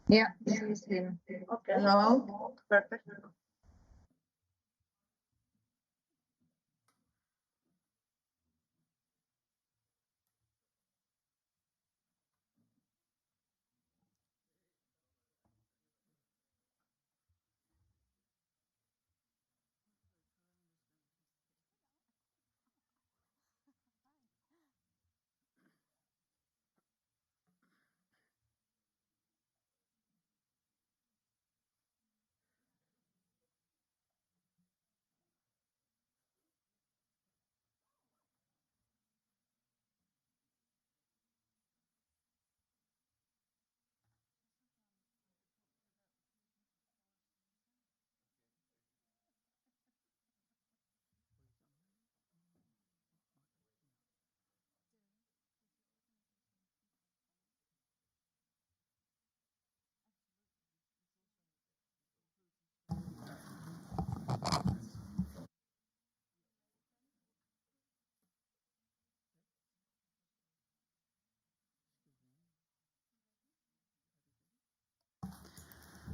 Yeah, she's here. Okay. Hello. Perfect.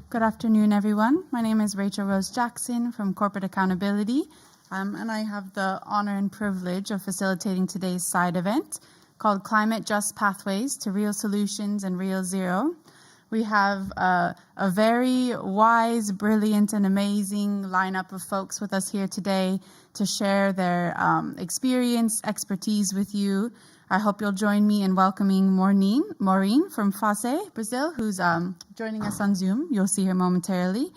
Good afternoon, everyone. My name is Rachel Rose Jackson from Corporate Accountability, and I have the honor and privilege of facilitating today's side event called Climate Just Pathways to Real Solutions and Real Zero. We have a very wise, brilliant, and amazing lineup of folks with us here today to share their experience, expertise with you. I hope you'll join me in welcoming Maureen from FASE, Brazil, who's joining us on Zoom. You'll see her momentarily.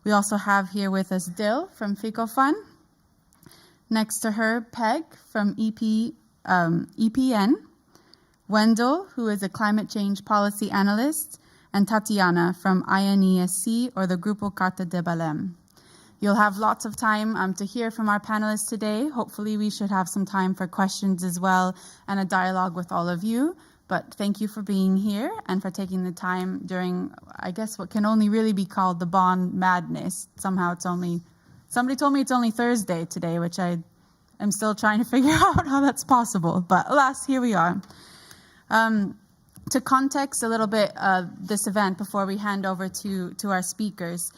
We also have here with us Dil from FICOFUN. Next to her, Peg from EPN. Wendell, who is a climate change policy analyst, and Tatiana from INESC, or the Grupo Carta de Belém. You'll have lots of time to hear from our panelists today. Hopefully we should have some time for questions as well and a dialogue with all of you. But thank you for being here and for taking the time during, I guess, what can only really be called the Bonn madness. Somehow somebody told me it's only Thursday today, which I am still trying to figure out how that's possible. But alas, here we are. To context a little bit this event before we hand over to our speakers,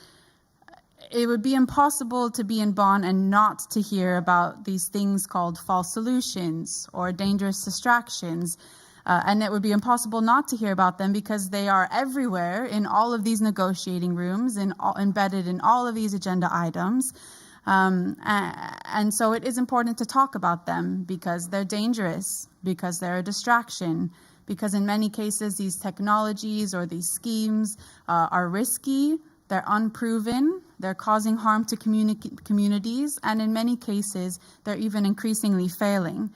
it would be impossible to be in Bonn and not to hear about these things called false solutions or dangerous distractions. And it would be impossible not to hear about them because they are everywhere in all of these negotiating rooms and embedded in all of these agenda items. And so it is important to talk about them because they're dangerous, because they're a distraction, because in many cases these technologies or these schemes are risky, they're unproven, they're causing harm to communities, and in many cases, they're even increasingly failing.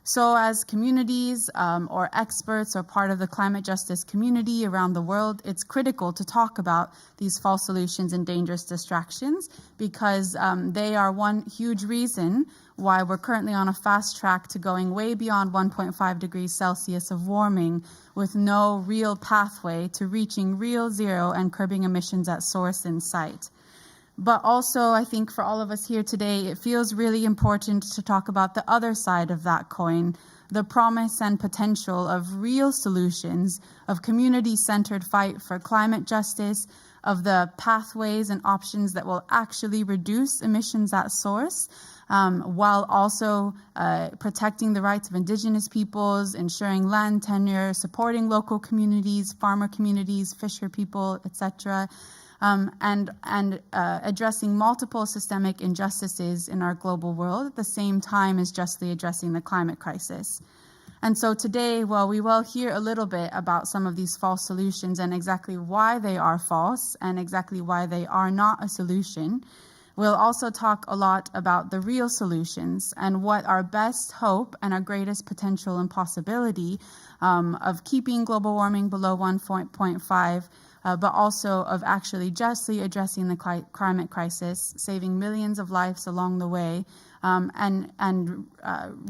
So as communities or experts or part of the climate justice community around the world, it's critical to talk about these false solutions and dangerous distractions because they are one huge reason why we're currently on a fast track to going way beyond 1.5 degrees Celsius of warming with no real pathway to reaching real zero and curbing emissions at source in sight. But also, I think for all of us here today, it feels really important to talk about the other side of that coin, the promise and potential of real solutions, of community-centered fight for climate justice, of the pathways and options that will actually reduce emissions at source, while also protecting the rights of indigenous peoples, ensuring land tenure, supporting local communities, farmer communities, fisher people, etc., and addressing multiple systemic injustices in our global world at the same time as justly addressing the climate crisis. And so today, well, we will hear a little bit about some of these false solutions and exactly why they are false and exactly why they are not a solution. We'll also talk a lot about the real solutions and what our best hope and our greatest potential and possibility of keeping global warming below 1.5, but also of actually justly addressing the climate crisis, saving millions of lives along the way, and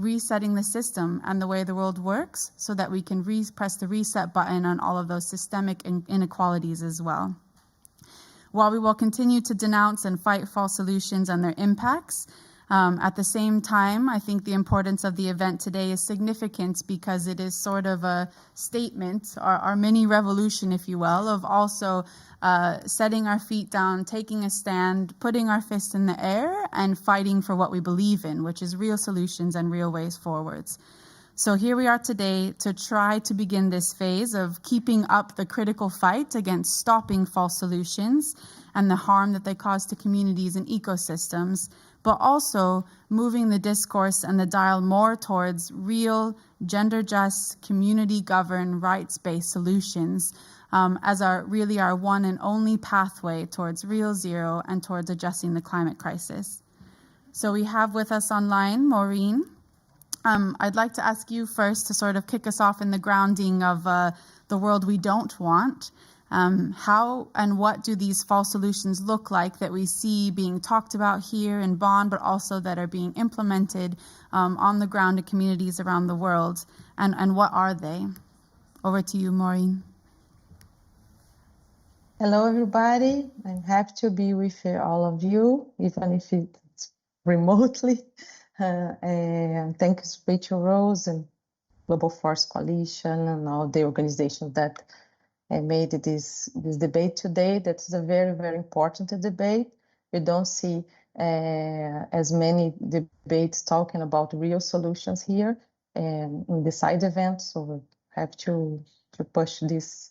resetting the system and the way the world works so that we can press the reset button on all of those systemic inequalities as well. While we will continue to denounce and fight false solutions and their impacts, At the same time, I think the importance of the event today is significant because it is sort of a statement, our mini revolution, if you will, of also setting our feet down, taking a stand, putting our fist in the air, and fighting for what we believe in, which is real solutions and real ways forwards. So here we are today to try to begin this phase of keeping up the critical fight against stopping false solutions and the harm that they cause to communities and ecosystems, but also moving the discourse and the dial more towards real, gender-just, community-governed, rights-based solutions as our one and only pathway towards real zero and towards addressing the climate crisis. So we have with us online Maureen. I'd like to ask you first to sort of kick us off in the grounding of the world we don't want. How and what do these false solutions look like that we see being talked about here in Bonn, but also that are being implemented on the ground in communities around the world? And what are they? Over to you, Maureen. Hello, everybody. I'm happy to be with all of you, even if it's remotely. And thanks, Rachel Rose and Global Forest Coalition and all the organizations that made this debate today. That's a very, very important debate. We don't see as many debates talking about real solutions here in the side event, so we have to push this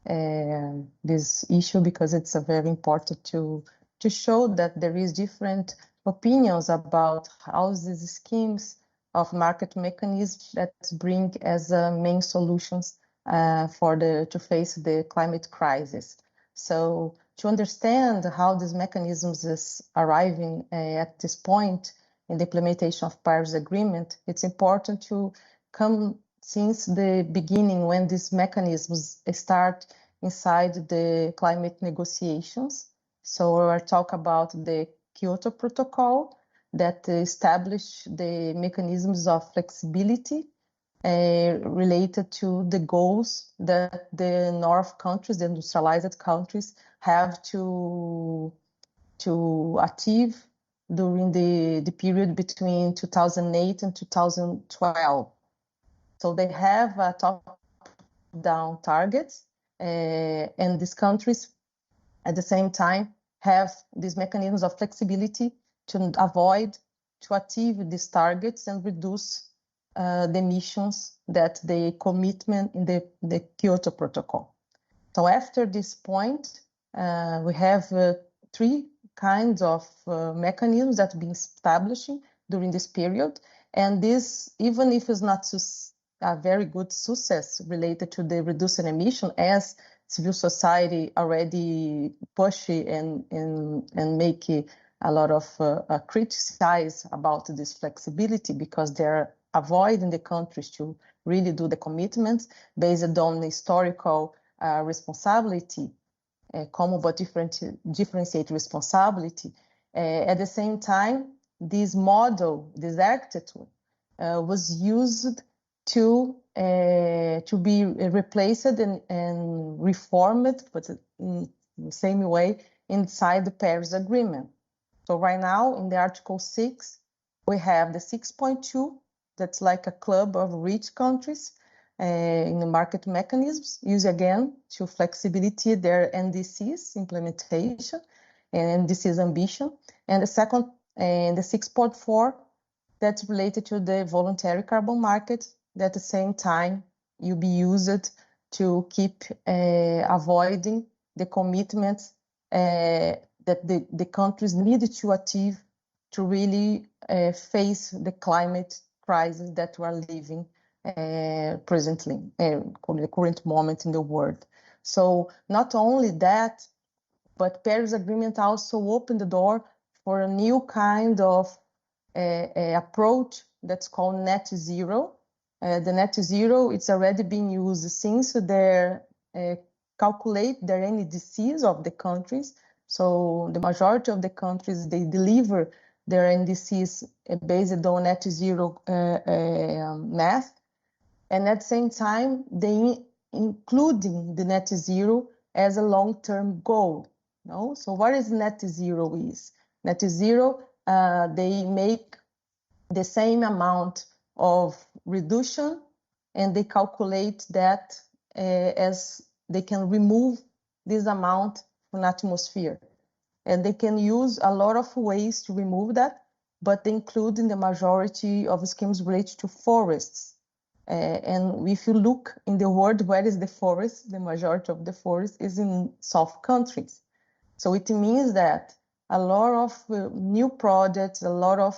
issue because it's a very important to show that there is different opinions about how these schemes of market mechanisms that bring as main solutions to face the climate crisis. So to understand how these mechanisms is arriving at this point in the implementation of Paris Agreement, it's important to come since the beginning when these mechanisms start inside the climate negotiations. So we'll talk about the Kyoto Protocol that established the mechanisms of flexibility related to the goals that the North countries, the industrialized countries, have to achieve during the period between 2008 and 2012. So they have top-down targets, and these countries, at the same time, have these mechanisms of flexibility to achieve these targets and reduce the emissions that the commitment in the Kyoto Protocol. So after this point, we have three kinds of mechanisms that have been established during this period. And this, even if it's not a very good success related to the reducing emission, as civil society already push and make a lot of criticize about this flexibility because they're avoiding the countries to really do the commitments based on the historical responsibility, common but differentiated responsibility. At the same time, this model, this attitude, was used to be replaced and reformed, but in the same way inside the Paris Agreement. So right now in the Article 6, we have the 6.2, that's like a club of rich countries in the market mechanisms, use again to flexibility their NDCs implementation and NDCs ambition. And the second, and the 6.4, that's related to the voluntary carbon market, that at the same time will be used to keep avoiding the commitments that the countries need to achieve to really face the climate crisis that we are living presently, the current moment in the world. So not only that, but Paris Agreement also opened the door for a new kind of approach that's called net zero. The net zero, it's already been used since they calculate their NDCs of the countries. So the majority of the countries, they deliver their NDCs based on net zero math. And at the same time, they including the net zero as a long-term goal. No? So what is net zero is? Net zero they make the same amount of reduction, and they calculate that as they can remove this amount from the atmosphere. And they can use a lot of ways to remove that, but they include in the majority of schemes related to forests. And if you look in the world, where is the forest? The majority of the forest is in South countries. So it means that a lot of new projects, a lot of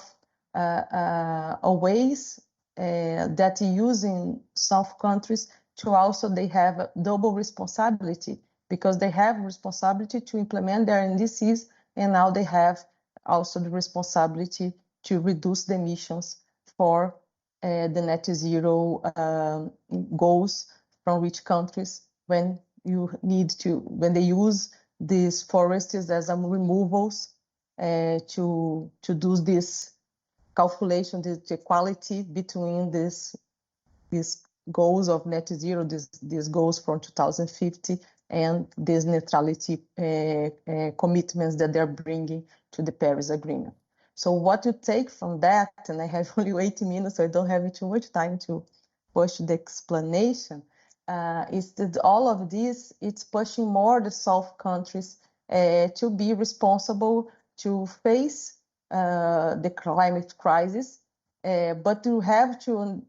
ways that use in South countries to also they have a double responsibility, because they have responsibility to implement their NDCs, and now they have also the responsibility to reduce the emissions for the net zero goals from rich countries when they use these forests as removals to do this calculation, the equality between these goals of net zero, these goals from 2050, and these neutrality commitments that they're bringing to the Paris Agreement. So what you take from that, and I have only 80 minutes, so I don't have too much time to push the explanation, is that all of this, it's pushing more the South countries to be responsible to face the climate crisis, but to have to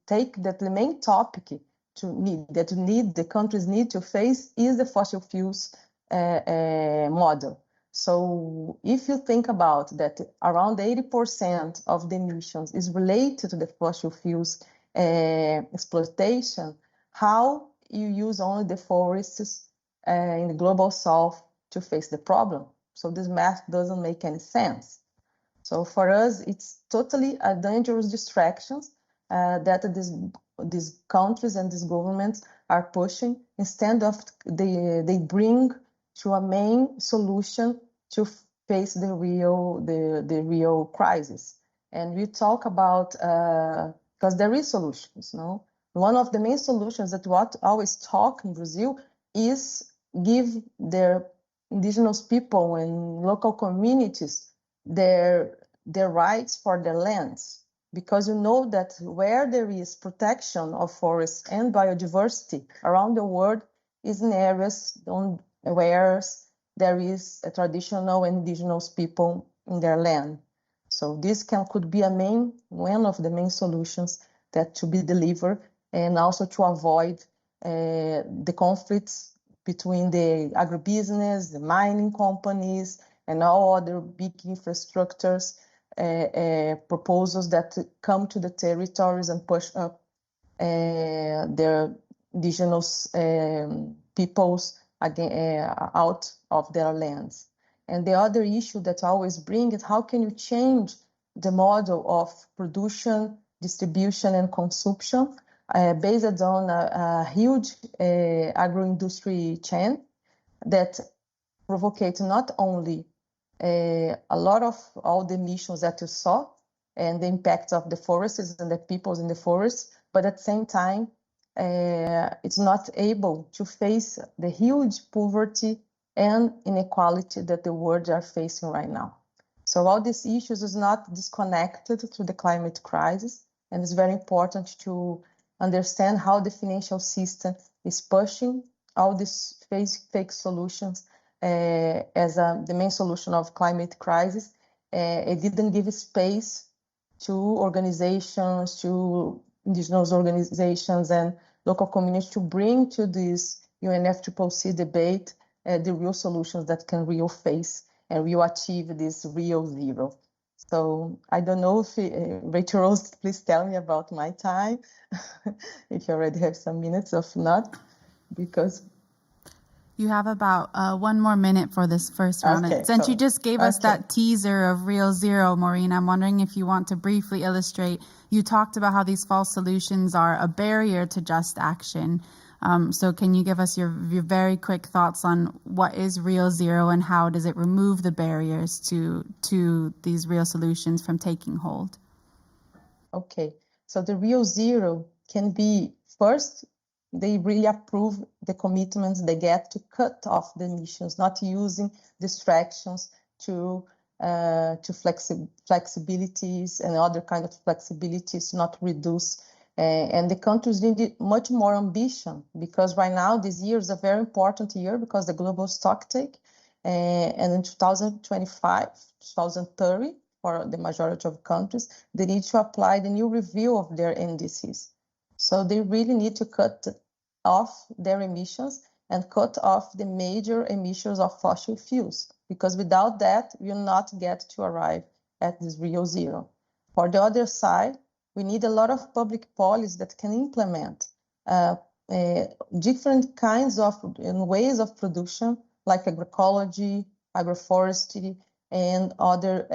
take that the main topic the countries need to face is the fossil fuels model. So if you think about that, around 80% of the emissions is related to the fossil fuels exploitation, how you use only the forests in the global south to face the problem? So this math doesn't make any sense. So for us, it's totally a dangerous distraction that these countries and these governments are pushing, instead of they bring to a main solution to face the real crisis. And we talk about, because there is solutions, no? One of the main solutions that what always talk in Brazil is give their indigenous people and local communities their rights for their lands. Because you know that where there is protection of forests and biodiversity around the world is in areas where there is a traditional and indigenous people in their land. So this could be one of the main solutions that to be delivered, and also to avoid the conflicts between the agribusiness, the mining companies, and all other big infrastructures proposals that come to the territories and push up their indigenous peoples out of their lands. And the other issue that I always bring is how can you change the model of production, distribution, and consumption based on a huge agro-industry chain that provocates not only a lot of all the emissions that you saw and the impact of the forests and the peoples in the forests, but at the same time, it's not able to face the huge poverty and inequality that the world are facing right now. So all these issues is not disconnected to the climate crisis, and it's very important to understand how the financial system is pushing all these fake solutions as the main solution of climate crisis. It didn't give space to organizations, to indigenous organizations and local communities to bring to this UNFCCC debate the real solutions that can real face and will achieve this real zero. So I don't know if Rachel Rose, please tell me about my time, if you already have some minutes, if not, because you have about 1 more minute for this first round. Okay, and since you just gave us that teaser of real zero, Maureen, I'm wondering if you want to briefly illustrate. You talked about how these false solutions are a barrier to just action. So can you give us your very quick thoughts on what is real zero and how does it remove the barriers to these real solutions from taking hold? Okay, so the real zero can be, first, they really approve the commitments they get to cut off the emissions, not using distractions to to flexibilities and other kind of flexibilities, not reduce. And the countries need much more ambition, because right now this year is a very important year because the global stocktake, and in 2025, 2030, for the majority of countries, they need to apply the new review of their NDCs. So they really need to cut off their emissions and cut off the major emissions of fossil fuels, because without that, we will not get to arrive at this real zero. For the other side, we need a lot of public policy that can implement different kinds of ways of production, like agroecology, agroforestry, and other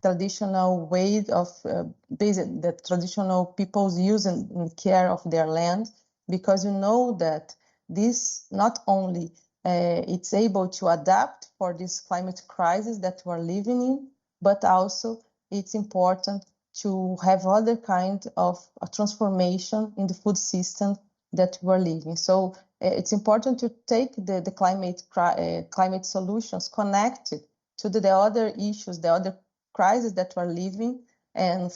traditional ways of the traditional people's use and care of their land, because you know that this not only it's able to adapt for this climate crisis that we're living in, but also it's important to have other kind of a transformation in the food system that we're living. So it's important to take the climate solutions connected to the other issues, the other crises that we're living, and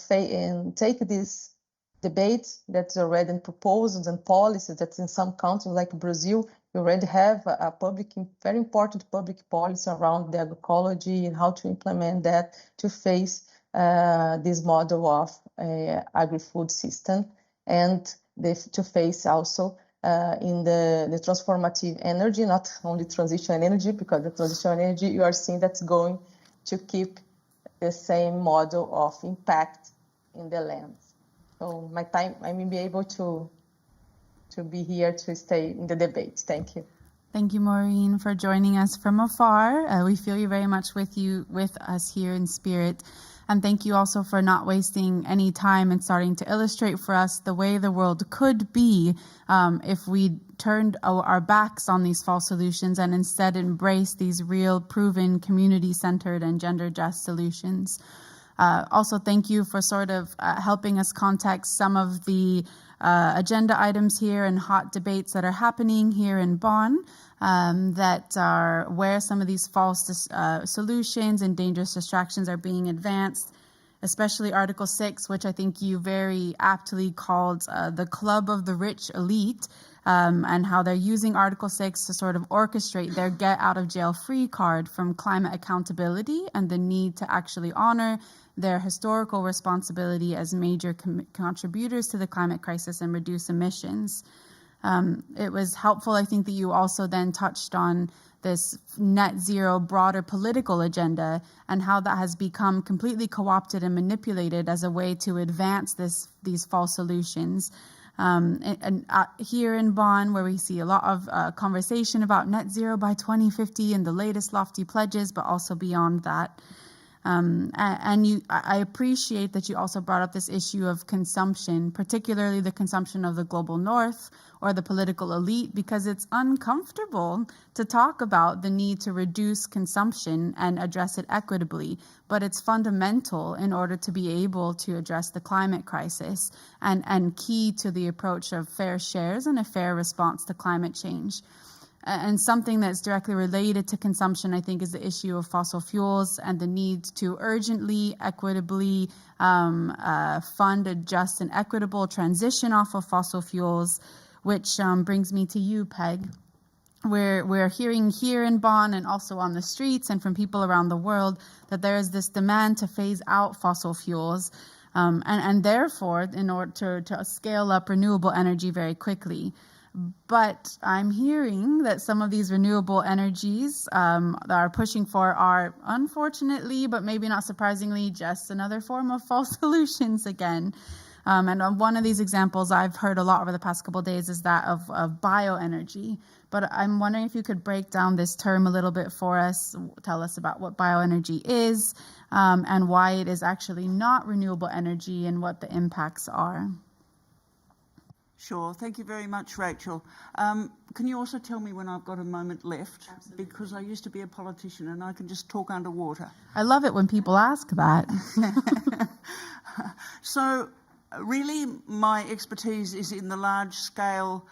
take this debate that's already in proposals and policies that in some countries like Brazil, we already have a very important public policy around the agroecology and how to implement that to face this model of agri-food system, and to face also in the transformative energy, not only transition energy, because the transition energy you are seeing that's going to keep the same model of impact in the lands. So I will be able to be here to stay in the debate. Thank you. Thank you, Maureen, for joining us from afar. We feel you very much with us here in spirit. And thank you also for not wasting any time and starting to illustrate for us the way the world could be if we turned our backs on these false solutions and instead embrace these real, proven, community-centered and gender-just solutions. Also, thank you for sort of helping us context some of the agenda items here and hot debates that are happening here in Bonn, that are where some of these false solutions and dangerous distractions are being advanced, especially Article 6, which I think you very aptly called the club of the rich elite, and how they're using Article 6 to sort of orchestrate their get-out-of-jail-free card from climate accountability and the need to actually honor their historical responsibility as major contributors to the climate crisis and reduce emissions. It was helpful, I think, that you also then touched on this net zero broader political agenda and how that has become completely co-opted and manipulated as a way to advance these false solutions. And here in Bonn, where we see a lot of conversation about net zero by 2050 and the latest lofty pledges, but also beyond that. I appreciate that you also brought up this issue of consumption, particularly the consumption of the global north or the political elite, because it's uncomfortable to talk about the need to reduce consumption and address it equitably, but it's fundamental in order to be able to address the climate crisis and key to the approach of fair shares and a fair response to climate change. And something that's directly related to consumption, I think, is the issue of fossil fuels and the need to urgently, equitably fund a just and equitable transition off of fossil fuels, which brings me to you, Peg. We're hearing here in Bonn and also on the streets and from people around the world that there is this demand to phase out fossil fuels and therefore in order to scale up renewable energy very quickly. But I'm hearing that some of these renewable energies that are pushing for are, unfortunately, but maybe not surprisingly, just another form of false solutions again. And one of these examples I've heard a lot over the past couple of days is that of bioenergy. But I'm wondering if you could break down this term a little bit for us, tell us about what bioenergy is and why it is actually not renewable energy and what the impacts are. Sure. Thank you very much, Rachel. Can you also tell me when I've got a moment left? Absolutely. Because I used to be a politician and I can just talk underwater. I love it when people ask that. So really my expertise is in the large-scale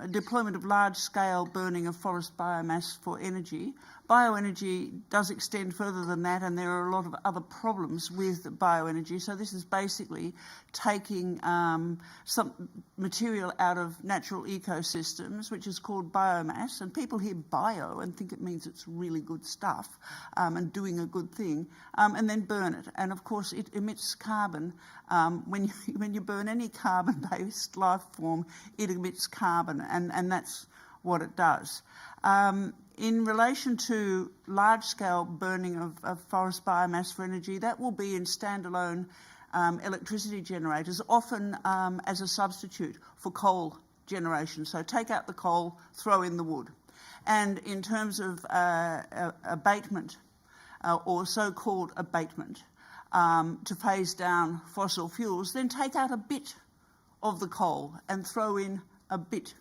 deployment of large-scale burning of forest biomass for energy, Bioenergy does extend further than that, and there are a lot of other problems with bioenergy. So this is basically taking some material out of natural ecosystems, which is called biomass, and people hear bio and think it means it's really good stuff and doing a good thing, and then burn it. And of course it emits carbon. When you burn any carbon-based life form, it emits carbon, and that's what it does. In relation to large-scale burning of forest biomass for energy, that will be in standalone electricity generators, often as a substitute for coal generation. So take out the coal, throw in the wood. And in terms of abatement, or so-called abatement, to phase down fossil fuels, then take out a bit of the coal and throw in a bit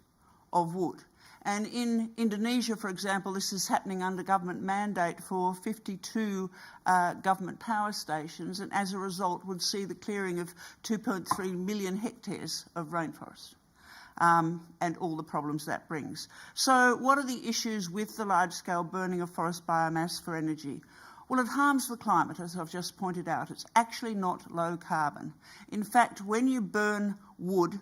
of wood. And in Indonesia, for example, this is happening under government mandate for 52 government power stations, and as a result would see the clearing of 2.3 million hectares of rainforest, and all the problems that brings. So what are the issues with the large-scale burning of forest biomass for energy? Well, it harms the climate, as I've just pointed out. It's actually not low carbon. In fact, when you burn wood,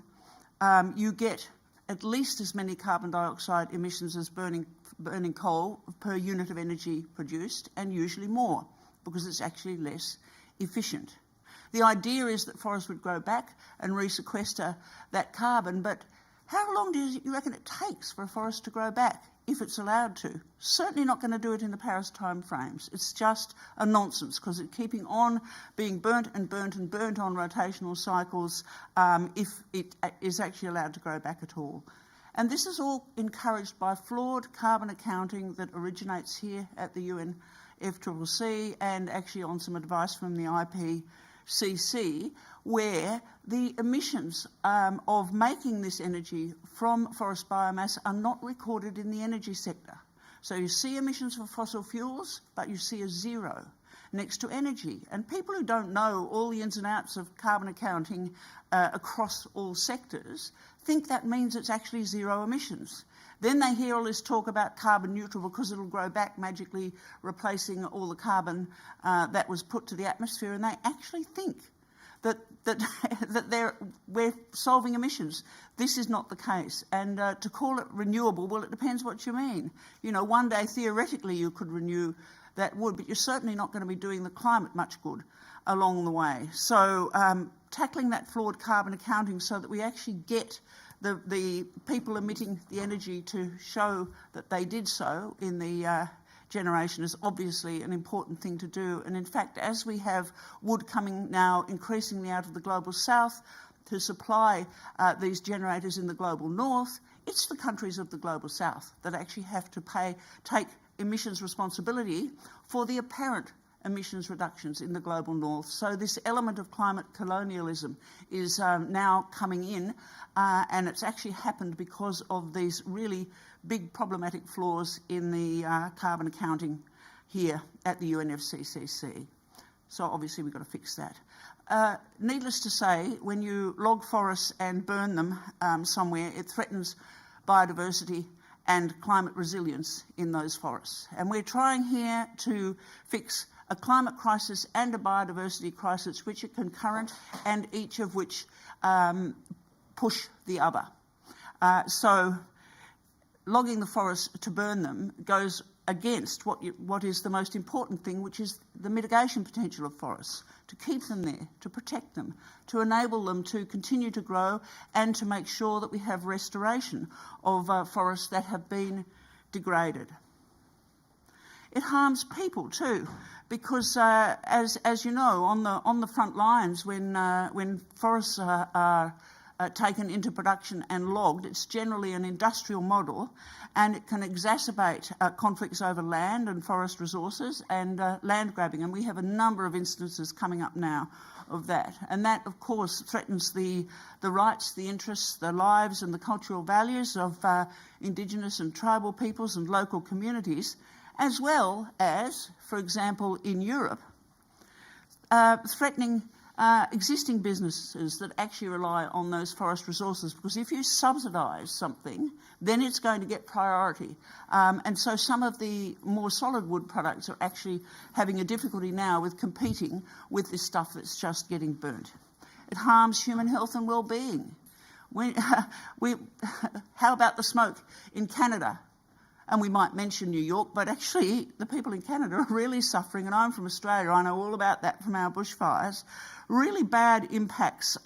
you get at least as many carbon dioxide emissions as burning coal per unit of energy produced, and usually more, because it's actually less efficient. The idea is that forests would grow back and resequester that carbon, but how long do you reckon it takes for a forest to grow back, if it's allowed to? Certainly not going to do it in the Paris timeframes. It's just a nonsense, because it's keeping on being burnt and burnt and burnt on rotational cycles if it is actually allowed to grow back at all. And this is all encouraged by flawed carbon accounting that originates here at the UNFCCC, and actually on some advice from the IPCC, where the emissions of making this energy from forest biomass are not recorded in the energy sector. So you see emissions for fossil fuels, but you see a zero next to energy. And people who don't know all the ins and outs of carbon accounting across all sectors think that means it's actually zero emissions. Then they hear all this talk about carbon neutral because it'll grow back magically, replacing all the carbon that was put to the atmosphere, and they actually think that we're solving emissions. This is not the case. And to call it renewable, well, it depends what you mean. You know, one day theoretically you could renew that wood, but you're certainly not going to be doing the climate much good along the way. So tackling that flawed carbon accounting so that we actually get the people emitting the energy to show that they did so in the generation is obviously an important thing to do. And in fact, as we have wood coming now increasingly out of the global south to supply these generators in the global north, it's the countries of the global south that actually have to take emissions responsibility for the apparent emissions reductions in the global north. So this element of climate colonialism is now coming in, and it's actually happened because of these really big problematic flaws in the carbon accounting here at the UNFCCC. So obviously we've got to fix that. Needless to say, when you log forests and burn them somewhere, it threatens biodiversity and climate resilience in those forests. And we're trying here to fix a climate crisis and a biodiversity crisis, which are concurrent and each of which push the other. So logging the forests to burn them goes against what is the most important thing, which is the mitigation potential of forests, to keep them there, to protect them, to enable them to continue to grow, and to make sure that we have restoration of forests that have been degraded. It harms people too, because as you know, on the front lines, when forests are taken into production and logged, it's generally an industrial model, and it can exacerbate conflicts over land and forest resources and land grabbing. And we have a number of instances coming up now of that. And that, of course, threatens the rights, the interests, the lives and the cultural values of Indigenous and tribal peoples and local communities, as well as, for example, in Europe, threatening existing businesses that actually rely on those forest resources, because if you subsidise something, then it's going to get priority. And so some of the more solid wood products are actually having a difficulty now with competing with this stuff that's just getting burnt. It harms human health and well-being. How about the smoke in Canada? And we might mention New York, but actually the people in Canada are really suffering, and I'm from Australia, I know all about that from our bushfires. Really bad impacts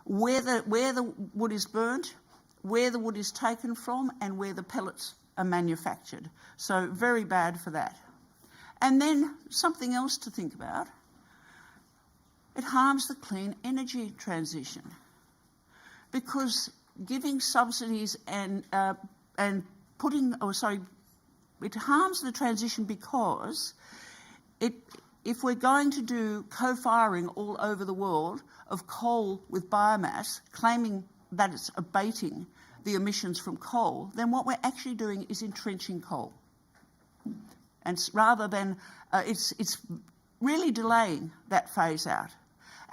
where the wood is burnt, where the wood is taken from, and where the pellets are manufactured. So very bad for that. And then something else to think about, it harms the clean energy transition, because giving subsidies and it harms the transition because if we're going to do co-firing all over the world of coal with biomass, claiming that it's abating the emissions from coal, then what we're actually doing is entrenching coal. And rather than, it's really delaying that phase out.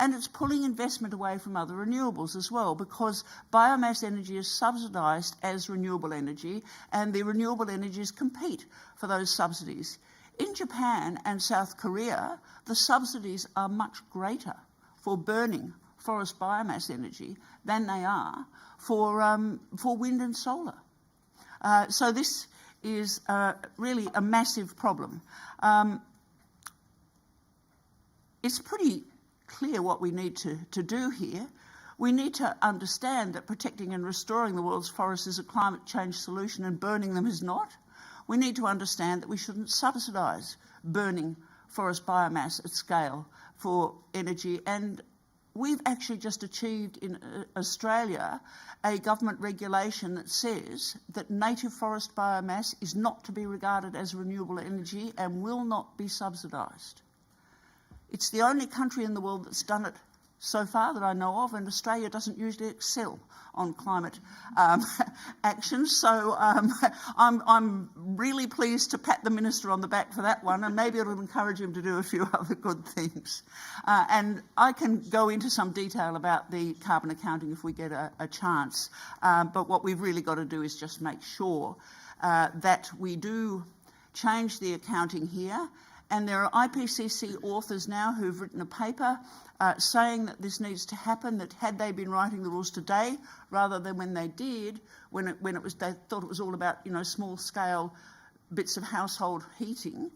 And it's pulling investment away from other renewables as well, because biomass energy is subsidised as renewable energy, and the renewable energies compete for those subsidies. In Japan and South Korea, the subsidies are much greater for burning forest biomass energy than they are for wind and solar. So this is really a massive problem. It's pretty clear what we need to do here. We need to understand that protecting and restoring the world's forests is a climate change solution and burning them is not. We need to understand that we shouldn't subsidise burning forest biomass at scale for energy, and we've actually just achieved in Australia a government regulation that says that native forest biomass is not to be regarded as renewable energy and will not be subsidised. It's the only country in the world that's done it so far that I know of, and Australia doesn't usually excel on climate action. So I'm really pleased to pat the Minister on the back for that one, and maybe it'll encourage him to do a few other good things. And I can go into some detail about the carbon accounting if we get a chance, but what we've really got to do is just make sure that we do change the accounting here. And there are IPCC authors now who've written a paper saying that this needs to happen, that had they been writing the rules today, rather than when they did, when they thought it was all about, small scale bits of household heating,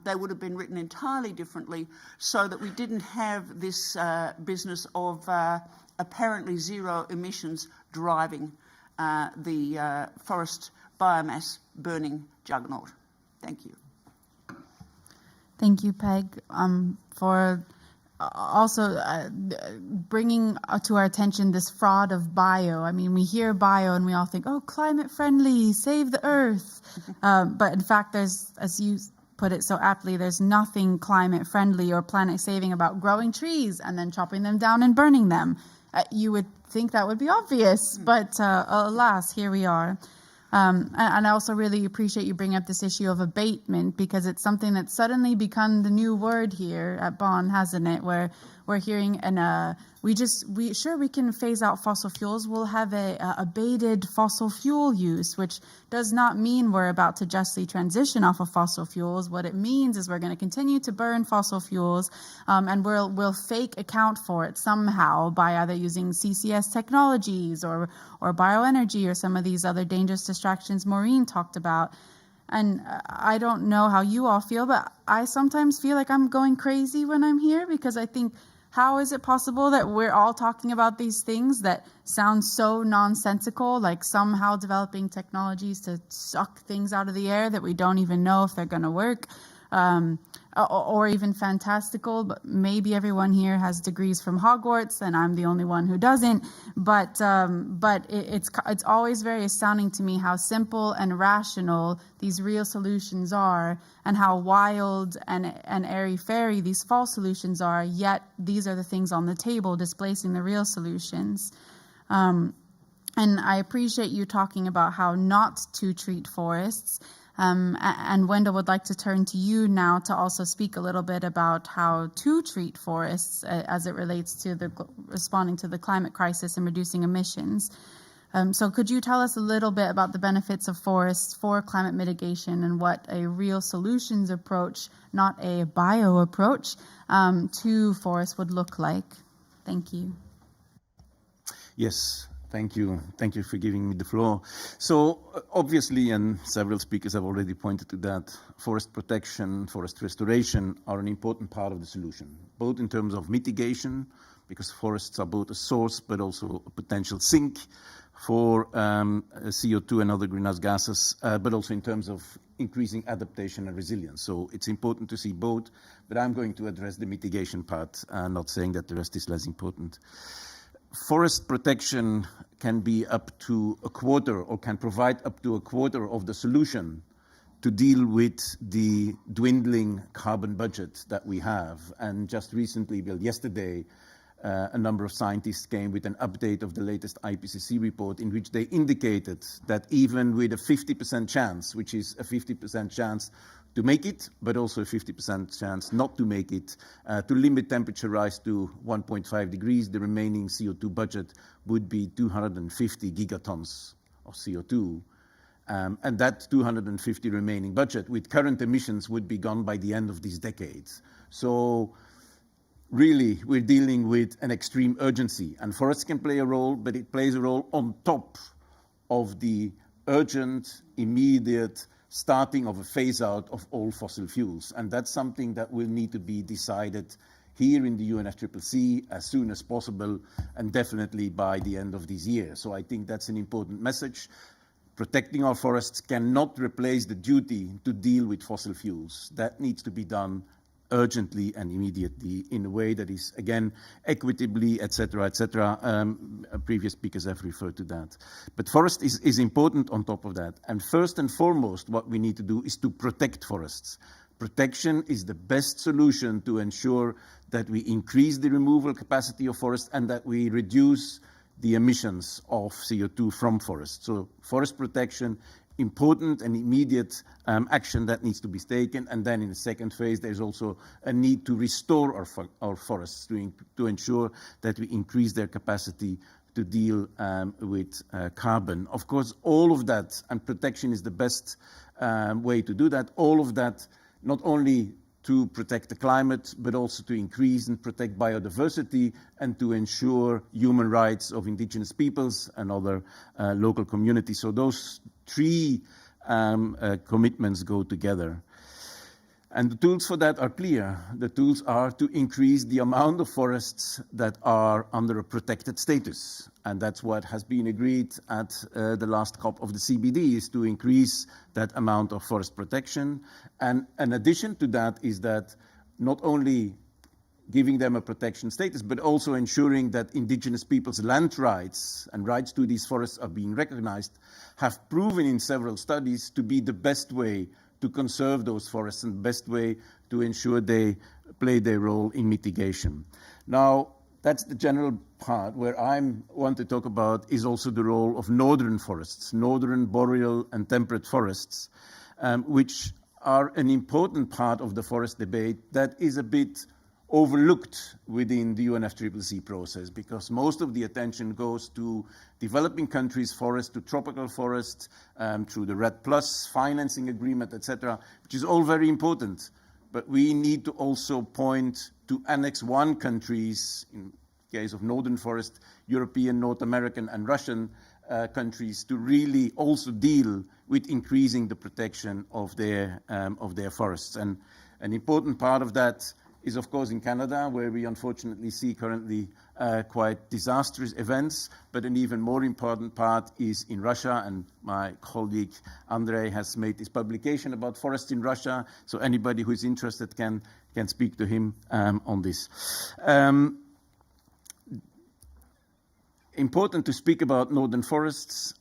they would have been written entirely differently, so that we didn't have this business of apparently zero emissions driving the forest biomass burning juggernaut. Thank you. Thank you, Peg, for also bringing to our attention this fraud of bio. I mean, we hear bio and we all think, oh, climate friendly, save the earth. But in fact, there's, as you put it so aptly, there's nothing climate friendly or planet saving about growing trees and then chopping them down and burning them. You would think that would be obvious, but alas, here we are. And I also really appreciate you bringing up this issue of abatement, because it's something that's suddenly become the new word here at Bonn, hasn't it? Where we're hearing, and we can phase out fossil fuels. We'll have a abated fossil fuel use, which does not mean we're about to justly transition off of fossil fuels. What it means is we're going to continue to burn fossil fuels, and we'll fake account for it somehow by either using CCS technologies or bioenergy or some of these other dangerous distractions Maureen talked about. And I don't know how you all feel, but I sometimes feel like I'm going crazy when I'm here, because I think, how is it possible that we're all talking about these things that sound so nonsensical, like somehow developing technologies to suck things out of the air that we don't even know if they're going to work, or even fantastical, but maybe everyone here has degrees from Hogwarts and I'm the only one who doesn't. But it's always very astounding to me how simple and rational these real solutions are, and how wild and airy-fairy these false solutions are, yet these are the things on the table displacing the real solutions. And I appreciate you talking about how not to treat forests. And Wendell would like to turn to you now to also speak a little bit about how to treat forests as it relates to responding to the climate crisis and reducing emissions. So could you tell us a little bit about the benefits of forests for climate mitigation and what a real solutions approach, not a bio approach, to forests would look like? Thank you. Yes, thank you. Thank you for giving me the floor. So obviously, and several speakers have already pointed to that, forest protection, forest restoration are an important part of the solution, both in terms of mitigation, because forests are both a source but also a potential sink for CO2 and other greenhouse gases, but also in terms of increasing adaptation and resilience. So it's important to see both, but I'm going to address the mitigation part, not saying that the rest is less important. Forest protection can be up to a quarter or can provide up to a quarter of the solution to deal with the dwindling carbon budget that we have. And just recently, well, yesterday, a number of scientists came with an update of the latest IPCC report in which they indicated that even with a 50% chance, which is a 50% chance to make it, but also a 50% chance not to make it, to limit temperature rise to 1.5 degrees, the remaining CO2 budget would be 250 gigatons of CO2. And that 250 remaining budget with current emissions would be gone by the end of this decade. So really, we're dealing with an extreme urgency, and forests can play a role, but it plays a role on top of the urgent, immediate starting of a phase out of all fossil fuels. And that's something that will need to be decided here in the UNFCCC as soon as possible, and definitely by the end of this year. So I think that's an important message. Protecting our forests cannot replace the duty to deal with fossil fuels. That needs to be done urgently and immediately in a way that is, again, equitably, etc., etc. Previous speakers have referred to that. But forest is important on top of that. And first and foremost, what we need to do is to protect forests. Protection is the best solution to ensure that we increase the removal capacity of forests and that we reduce the emissions of CO2 from forests. So forest protection, important and immediate action that needs to be taken. And then in the second phase, there's also a need to restore our forests to ensure that we increase their capacity to deal with carbon. Of course, all of that, and protection is the best way to do that, all of that not only to protect the climate, but also to increase and protect biodiversity and to ensure human rights of indigenous peoples and other local communities. So those three commitments go together. And the tools for that are clear. The tools are to increase the amount of forests that are under a protected status. And that's what has been agreed at the last COP of the CBD, is to increase that amount of forest protection. And an addition to that is that not only giving them a protection status, but also ensuring that indigenous people's land rights and rights to these forests are being recognized, have proven in several studies to be the best way to conserve those forests and the best way to ensure they play their role in mitigation. Now, that's the general part. Where I want to talk about is also the role of northern forests, northern boreal and temperate forests, which are an important part of the forest debate that is a bit overlooked within the UNFCCC process, because most of the attention goes to developing countries' forests, to tropical forests, through the REDD+ financing agreement, etc., which is all very important. But we need to also point to Annex I countries, in case of northern forest, European, North American, and Russian countries, to really also deal with increasing the protection of their forests. And an important part of that is, of course, in Canada, where we unfortunately see currently quite disastrous events. But an even more important part is in Russia, and my colleague Andrei has made this publication about forests in Russia, so anybody who is interested can speak to him on this. Important to speak about northern forests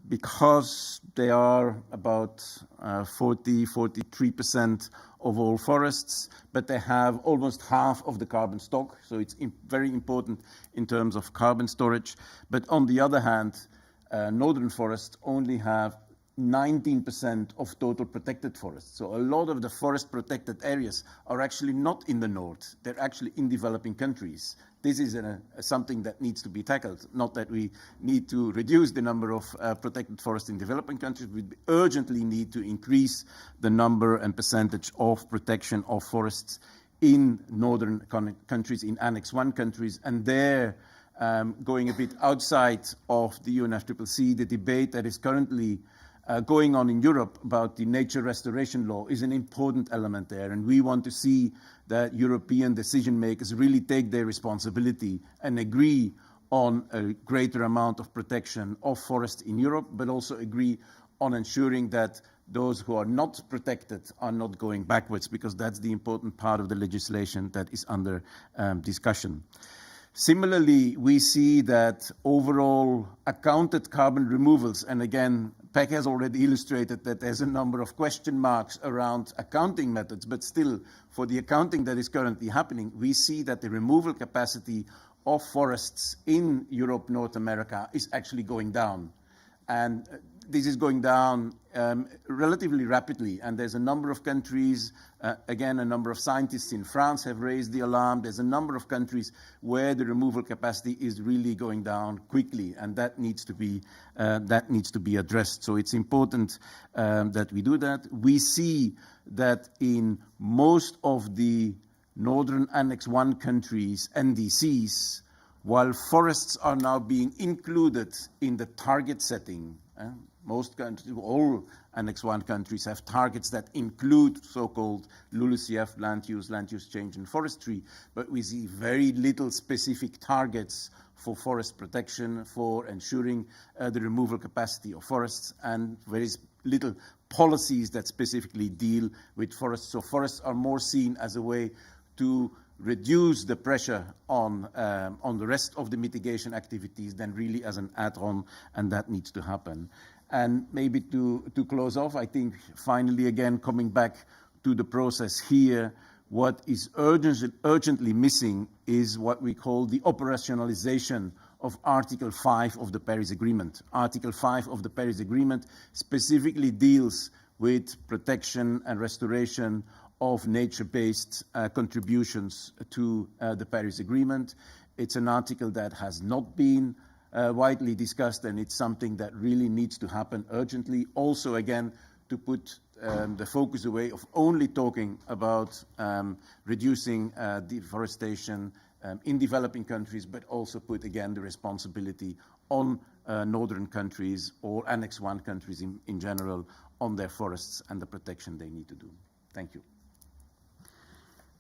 because they are about 43% of all forests, but they have almost half of the carbon stock, so it's very important in terms of carbon storage. But on the other hand, northern forests only have 19% of total protected forests. So a lot of the forest protected areas are actually not in the north. They're actually in developing countries. This is something that needs to be tackled. Not that we need to reduce the number of protected forests in developing countries. We urgently need to increase the number and percentage of protection of forests in northern countries, in Annex I countries, and there, going a bit outside of the UNFCCC, the debate that is currently going on in Europe about the nature restoration law is an important element there, and we want to see that European decision makers really take their responsibility and agree on a greater amount of protection of forests in Europe, but also agree on ensuring that those who are not protected are not going backwards, because that's the important part of the legislation that is under discussion. Similarly, we see that overall accounted carbon removals, and again, Peg has already illustrated that there's a number of question marks around accounting methods, but still, for the accounting that is currently happening, we see that the removal capacity of forests in Europe, North America, is actually going down. And this is going down relatively rapidly, and there's a number of countries, again, a number of scientists in France have raised the alarm. There's a number of countries where the removal capacity is really going down quickly, and that needs to be addressed. So it's important that we do that. We see that in most of the Northern Annex I countries, NDCs, while forests are now being included in the target setting, most countries, all Annex I countries have targets that include so-called LULUCF, land use change and forestry, but we see very little specific targets for forest protection, for ensuring the removal capacity of forests, and very little policies that specifically deal with forests. So forests are more seen as a way to reduce the pressure on the rest of the mitigation activities than really as an add-on, and that needs to happen. And maybe to close off, I think finally again coming back to the process here, what is urgently missing is what we call the operationalization of Article 5 of the Paris Agreement. Article 5 of the Paris Agreement specifically deals with protection and restoration of nature-based contributions to the Paris Agreement. It's an article that has not been widely discussed, and it's something that really needs to happen urgently. Also, again, to put the focus away of only talking about reducing deforestation in developing countries, but also put, again, the responsibility on northern countries or Annex I countries in general on their forests and the protection they need to do. Thank you.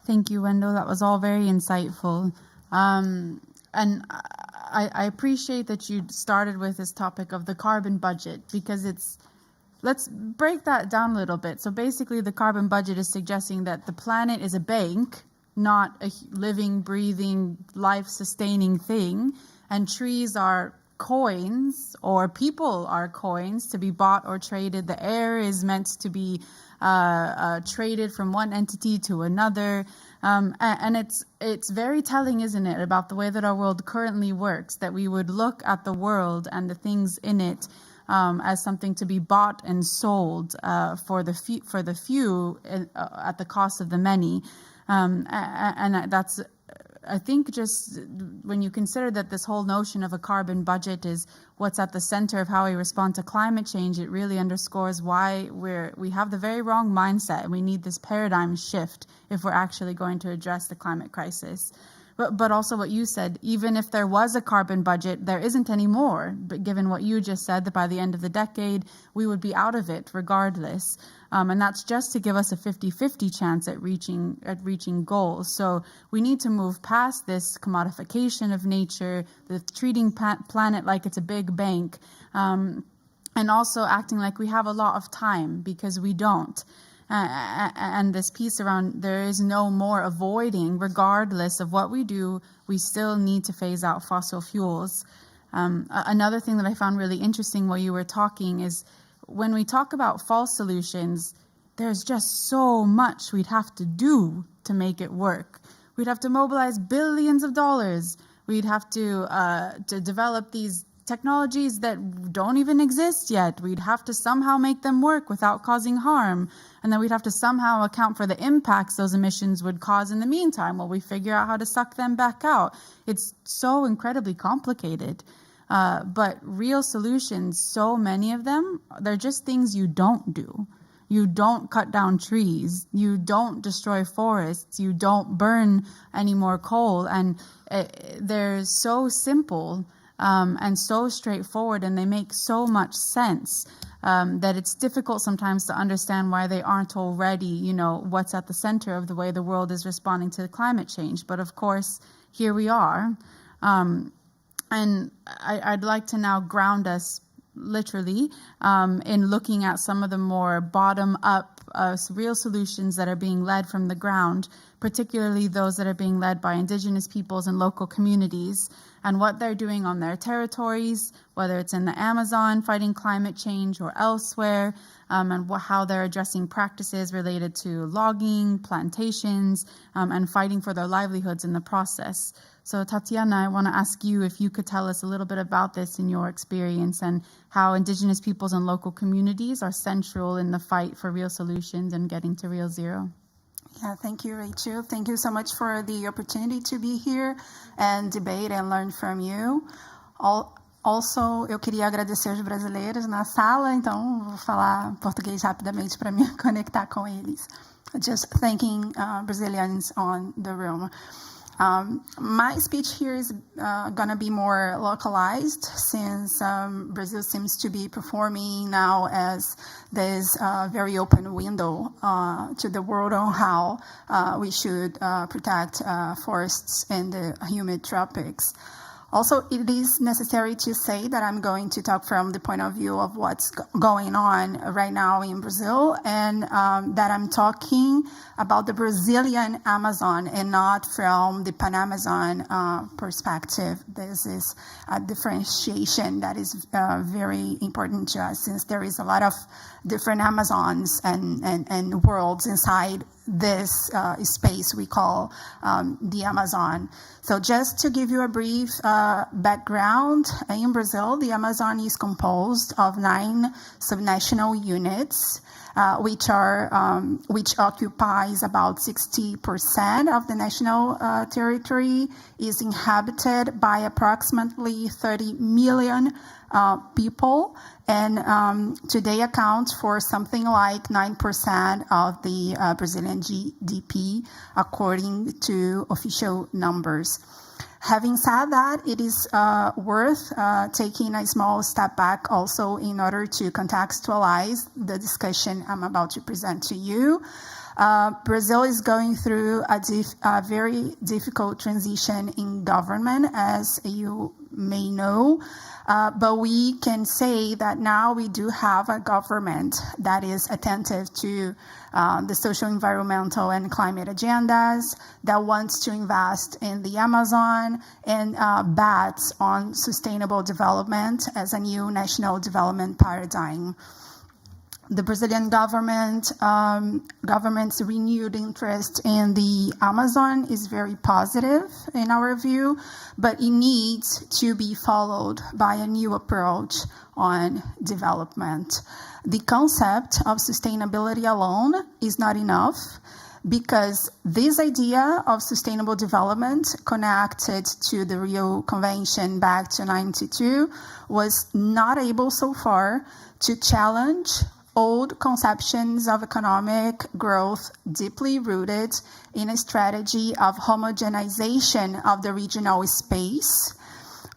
Thank you, Wendell. That was all very insightful. And I appreciate that you started with this topic of the carbon budget, because let's break that down a little bit. So basically the carbon budget is suggesting that the planet is a bank, not a living, breathing, life-sustaining thing, and trees are coins, or people are coins to be bought or traded. The air is meant to be traded from one entity to another. And it's very telling, isn't it, about the way that our world currently works, that we would look at the world and the things in it as something to be bought and sold for the few at the cost of the many. And that's, I think, just when you consider that this whole notion of a carbon budget is what's at the center of how we respond to climate change, it really underscores why we have the very wrong mindset, and we need this paradigm shift if we're actually going to address the climate crisis. But also what you said, even if there was a carbon budget, there isn't anymore. But given what you just said, that by the end of the decade, we would be out of it regardless. And that's just to give us a 50-50 chance at reaching goals. So we need to move past this commodification of nature, the treating planet like it's a big bank, and also acting like we have a lot of time, because we don't. And this piece around there is no more avoiding, regardless of what we do, we still need to phase out fossil fuels. Another thing that I found really interesting while you were talking is when we talk about false solutions, there's just so much we'd have to do to make it work. We'd have to mobilize billions of dollars. We'd have to develop these technologies that don't even exist yet. We'd have to somehow make them work without causing harm. And then we'd have to somehow account for the impacts those emissions would cause in the meantime while we figure out how to suck them back out. It's so incredibly complicated. But real solutions, so many of them, they're just things you don't do. You don't cut down trees. You don't destroy forests. You don't burn any more coal. And they're so simple and so straightforward, and they make so much sense that it's difficult sometimes to understand why they aren't already, what's at the center of the way the world is responding to climate change. But of course, here we are. And I'd like to now ground us literally in looking at some of the more bottom-up real solutions that are being led from the ground, particularly those that are being led by Indigenous peoples and local communities, and what they're doing on their territories, whether it's in the Amazon fighting climate change or elsewhere, and how they're addressing practices related to logging, plantations, and fighting for their livelihoods in the process. So Tatiana, I want to ask you if you could tell us a little bit about this in your experience and how Indigenous peoples and local communities are central in the fight for real solutions and getting to real zero. Yeah, thank you, Rachel. Thank you so much for the opportunity to be here and debate and learn from you. Also, eu queria agradecer aos brasileiros na sala, então vou falar português rapidamente para me conectar com eles. Just thanking Brazilians on the room. My speech here is going to be more localized since Brazil seems to be performing now as this very open window to the world on how we should protect forests in the humid tropics. Also, it is necessary to say that I'm going to talk from the point of view of what's going on right now in Brazil, and that I'm talking about the Brazilian Amazon and not from the Pan-Amazon perspective. This is a differentiation that is very important to us, since there is a lot of different Amazons and worlds inside this space we call the Amazon. So just to give you a brief background, in Brazil, the Amazon is composed of 9 subnational units, which occupies about 60% of the national territory, is inhabited by approximately 30 million people, and today accounts for something like 9% of the Brazilian GDP, according to official numbers. Having said that, it is worth taking a small step back also in order to contextualize the discussion I'm about to present to you. Brazil is going through a very difficult transition in government, as you may know. But we can say that now we do have a government that is attentive to the social, environmental, and climate agendas, that wants to invest in the Amazon and bets on sustainable development as a new national development paradigm. The Brazilian government's renewed interest in the Amazon is very positive in our view, but it needs to be followed by a new approach on development. The concept of sustainability alone is not enough, because this idea of sustainable development connected to the Rio Convention back to 1992 was not able so far to challenge old conceptions of economic growth deeply rooted in a strategy of homogenization of the regional space,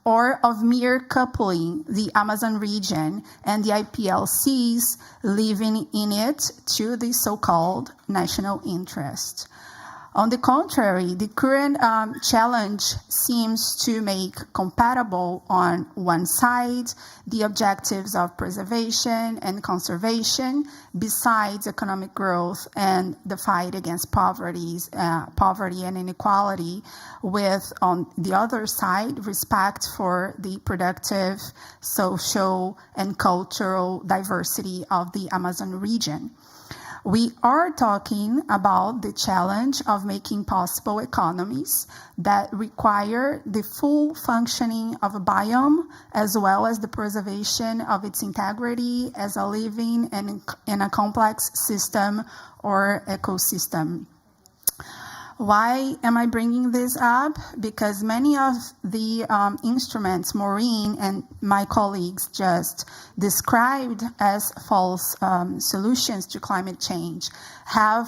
or of mere coupling the Amazon region and the IPLCs living in it to the so-called national interest. On the contrary, the current challenge seems to make compatible on one side the objectives of preservation and conservation, besides economic growth and the fight against poverty and inequality, with, on the other side, respect for the productive, social, and cultural diversity of the Amazon region. We are talking about the challenge of making possible economies that require the full functioning of a biome, as well as the preservation of its integrity as a living and in a complex system or ecosystem. Why am I bringing this up? Because many of the instruments Maureen and my colleagues just described as false solutions to climate change have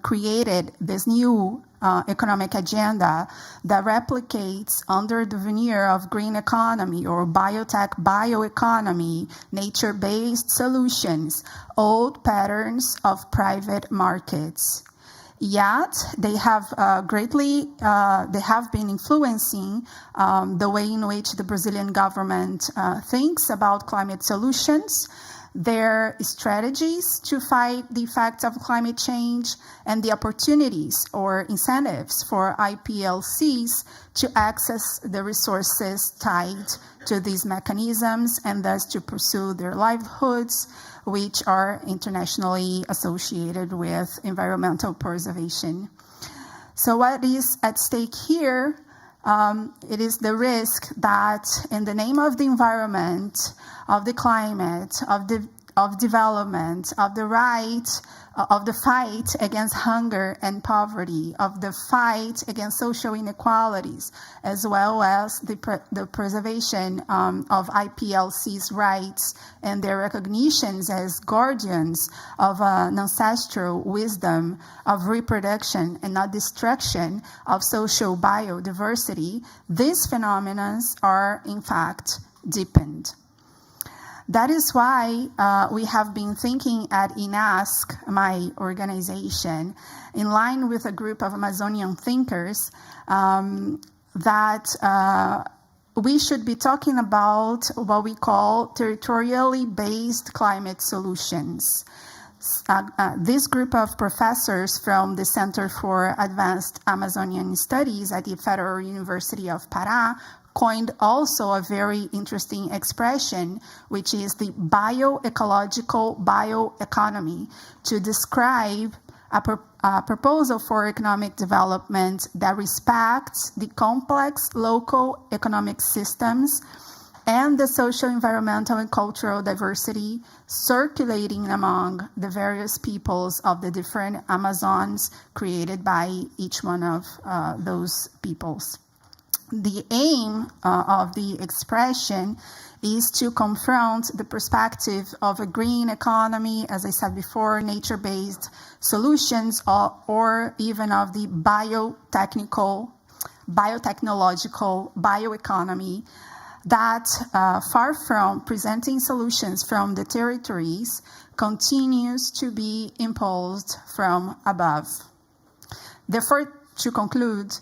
created this new economic agenda that replicates under the veneer of green economy or biotech bioeconomy, nature-based solutions, old patterns of private markets. Yet they have been influencing the way in which the Brazilian government thinks about climate solutions, their strategies to fight the effects of climate change, and the opportunities or incentives for IPLCs to access the resources tied to these mechanisms and thus to pursue their livelihoods, which are internationally associated with environmental preservation. So what is at stake here? It is the risk that in the name of the environment, of the climate, of development, of the right, of the fight against hunger and poverty, of the fight against social inequalities, as well as the preservation of IPLC's rights and their recognitions as guardians of an ancestral wisdom of reproduction and not destruction of social biodiversity, these phenomena are in fact deepened. That is why we have been thinking at Inesc, my organization, in line with a group of Amazonian thinkers, that we should be talking about what we call territorially based climate solutions. This group of professors from the Center for Advanced Amazonian Studies at the Federal University of Pará coined also a very interesting expression, which is the bioecological bioeconomy, to describe a proposal for economic development that respects the complex local economic systems and the social, environmental, and cultural diversity circulating among the various peoples of the different Amazons created by each one of those peoples. The aim of the expression is to confront the perspective of a green economy, as I said before, nature-based solutions, or even of the biotechnological bioeconomy that, far from presenting solutions from the territories, continues to be imposed from above. Therefore, to conclude,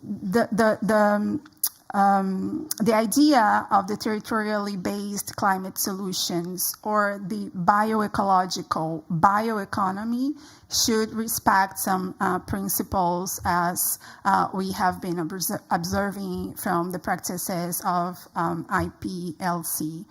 the idea of the territorially based climate solutions or the bioecological bioeconomy should respect some principles as we have been observing from the practices of IPLC.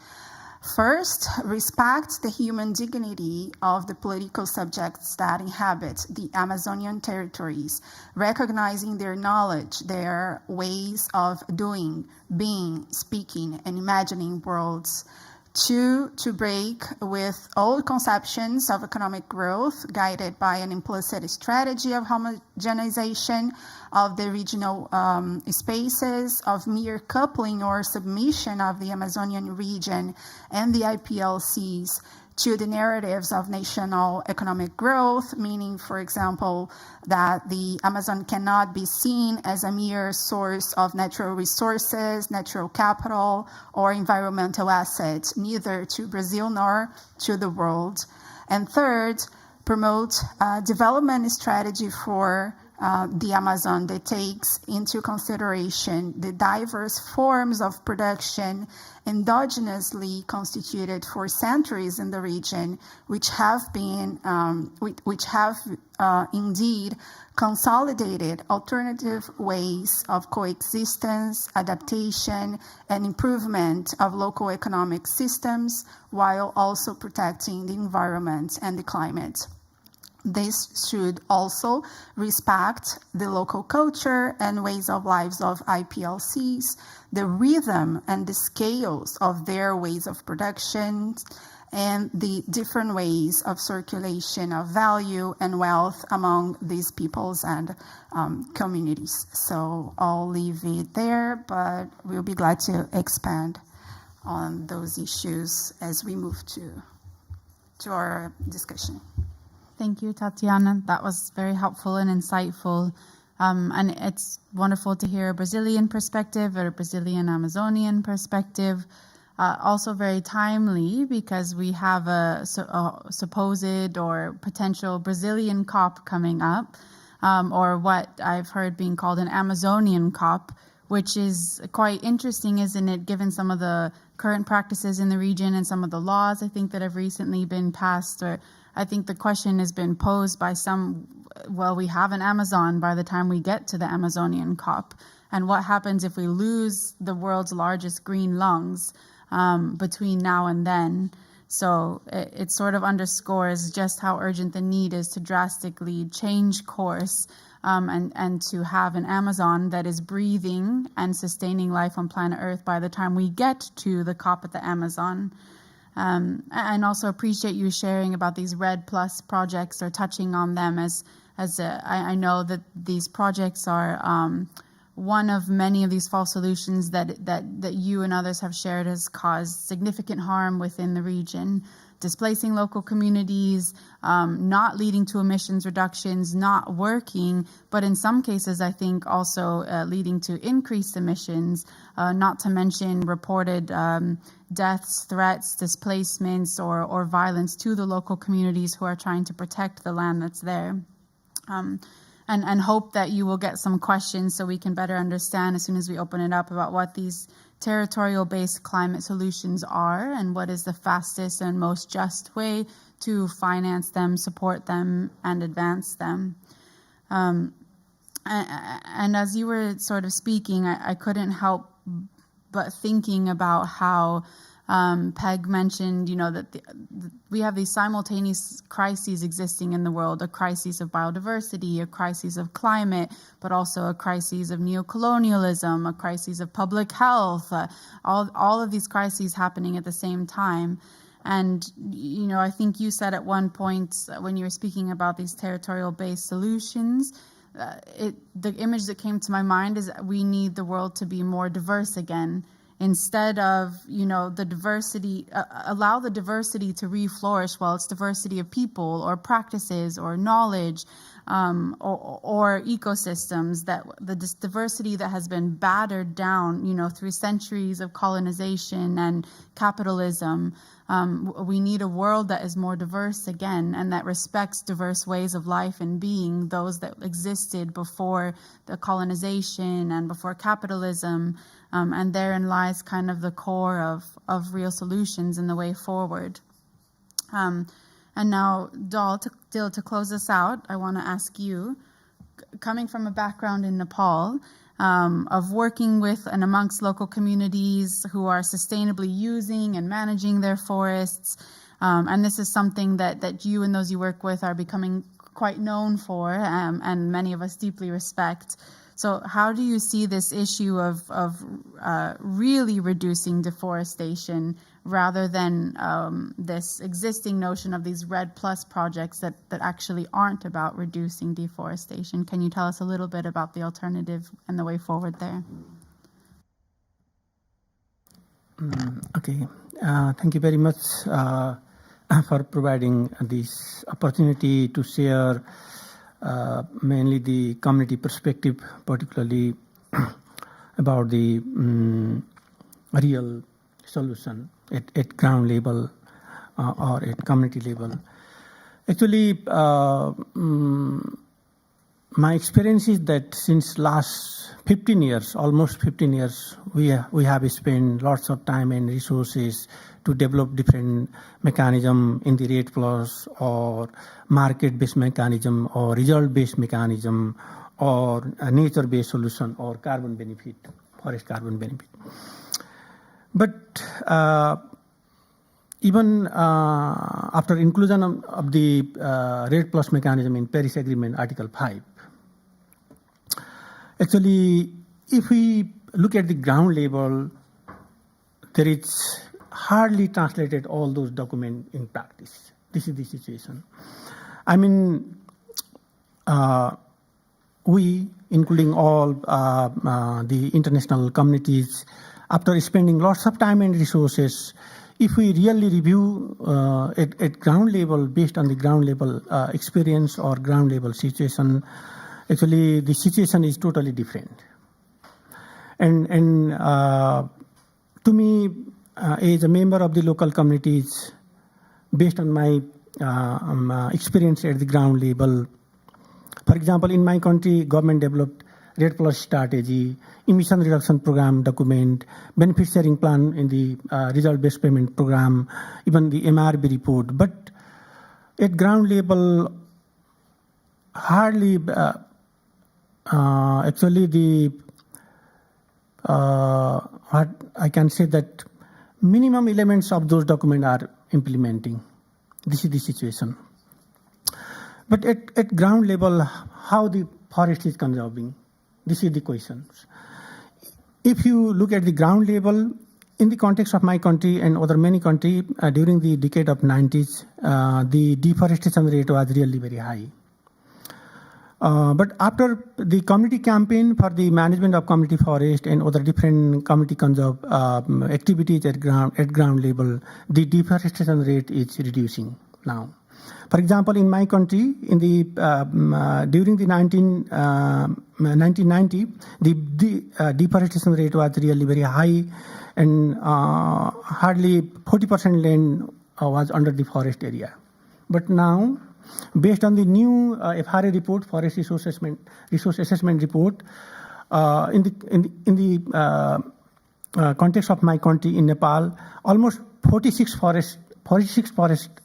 First, respect the human dignity of the political subjects that inhabit the Amazonian territories, recognizing their knowledge, their ways of doing, being, speaking, and imagining worlds. Two, to break with old conceptions of economic growth guided by an implicit strategy of homogenization of the regional spaces, of mere coupling or submission of the Amazonian region and the IPLCs to the narratives of national economic growth, meaning, for example, that the Amazon cannot be seen as a mere source of natural resources, natural capital, or environmental assets, neither to Brazil nor to the world. And third, promote a development strategy for the Amazon that takes into consideration the diverse forms of production endogenously constituted for centuries in the region, which have been, indeed consolidated alternative ways of coexistence, adaptation, and improvement of local economic systems, while also protecting the environment and the climate. This should also respect the local culture and ways of lives of IPLCs, the rhythm and the scales of their ways of production, and the different ways of circulation of value and wealth among these peoples and communities. So I'll leave it there, but we'll be glad to expand on those issues as we move to our discussion. Thank you, Tatiana. That was very helpful and insightful. And it's wonderful to hear a Brazilian perspective or a Brazilian Amazonian perspective. Also very timely because we have a supposed or potential Brazilian COP coming up, or what I've heard being called an Amazonian COP, which is quite interesting, isn't it, given some of the current practices in the region and some of the laws, I think, that have recently been passed. Or I think the question has been posed by some, well, we have an Amazon by the time we get to the Amazonian COP. And what happens if we lose the world's largest green lungs between now and then? So it sort of underscores just how urgent the need is to drastically change course and to have an Amazon that is breathing and sustaining life on planet Earth by the time we get to the COP at the Amazon. And also appreciate you sharing about these REDD+ projects or touching on them as I know that these projects are one of many of these false solutions that you and others have shared has caused significant harm within the region, displacing local communities, not leading to emissions reductions, not working, but in some cases, I think also leading to increased emissions, not to mention reported deaths, threats, displacements, or violence to the local communities who are trying to protect the land that's there. And hope that you will get some questions so we can better understand as soon as we open it up about what these territorial-based climate solutions are and what is the fastest and most just way to finance them, support them, and advance them. And as you were sort of speaking, I couldn't help but thinking about how Peg mentioned, that we have these simultaneous crises existing in the world, a crisis of biodiversity, a crisis of climate, but also a crisis of neocolonialism, a crisis of public health, all of these crises happening at the same time. And, I think you said at one point when you were speaking about these territorial-based solutions, the image that came to my mind is we need the world to be more diverse again. Instead of, the diversity, allow the diversity to re-flourish. Well, it's diversity of people or practices or knowledge or ecosystems, that the diversity that has been battered down, through centuries of colonization and capitalism. We need a world that is more diverse again and that respects diverse ways of life and being, those that existed before the colonization and before capitalism. And therein lies kind of the core of real solutions and the way forward. And now, Dal, to close us out, I want to ask you, coming from a background in Nepal, of working with and amongst local communities who are sustainably using and managing their forests, and this is something that you and those you work with are becoming quite known for, and many of us deeply respect. So how do you see this issue of really reducing deforestation rather than this existing notion of these REDD+ projects that actually aren't about reducing deforestation? Can you tell us a little bit about the alternative and the way forward there? Okay. Thank you very much for providing this opportunity to share mainly the community perspective, particularly about the real solution at ground level or at community level. Actually, my experience is that since last 15 years, almost 15 years, we have spent lots of time and resources to develop different mechanism in the rate plus or market-based mechanism or result-based mechanism or a nature-based solution or carbon benefit, forest carbon benefit. But even after inclusion of the REDD+ mechanism in Paris Agreement Article 5, actually, if we look at the ground level, there is hardly translated all those documents in practice. This is the situation. I mean, we, including all the international communities, after spending lots of time and resources, if we really review at ground level, based on the ground level experience or ground level situation, actually the situation is totally different. And to me, as a member of the local communities, based on my experience at the ground level, for example, in my country, government developed REDD+ strategy, emission reduction program document, benefit sharing plan in the result-based payment program, even the MRB report. But at ground level, hardly, actually the, what I can say that minimum elements of those documents are implementing. This is the situation. But at ground level, how the forest is conserving? This is the question. If you look at the ground level, in the context of my country and other many countries, during the decade of 90s, the deforestation rate was really very high. But after the community campaign for the management of community forest and other different community conserve activities at ground level, the deforestation rate is reducing now. For example, in my country, in the during the 1990, the deforestation rate was really very high, and hardly 40% land was under the forest area. But now, based on the new FRA report, Forest Resource Assessment Report, in the context of my country in Nepal, almost 46 forest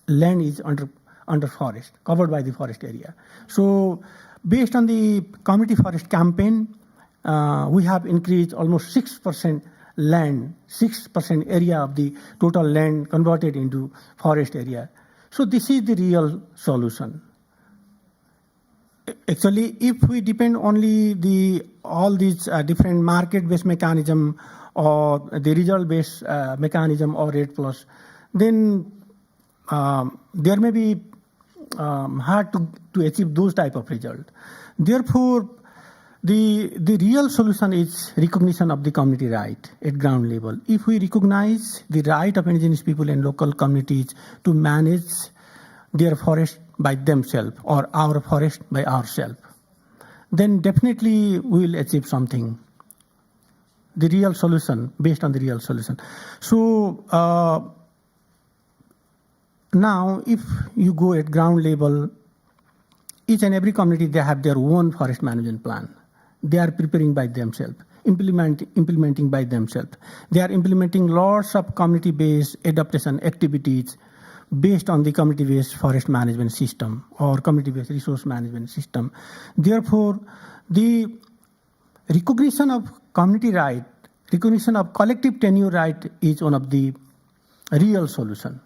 land is under forest, covered by the forest area. So based on the community forest campaign, we have increased almost 6% land, 6% area of the total land converted into forest area. So this is the real solution. Actually, if we depend only all these different market-based mechanism or the result-based mechanism or REDD+, then there may be hard to achieve those type of results. Therefore, the real solution is recognition of the community right at ground level. If we recognize the right of indigenous people and local communities to manage their forest by themselves or our forest by ourselves, then definitely we will achieve something. The real solution, based on the real solution. So now, if you go at ground level, each and every community, they have their own forest management plan. They are preparing by themselves, implementing by themselves. They are implementing lots of community-based adaptation activities based on the community-based forest management system or community-based resource management system. Therefore, the recognition of community right, recognition of collective tenure right is one of the real solution.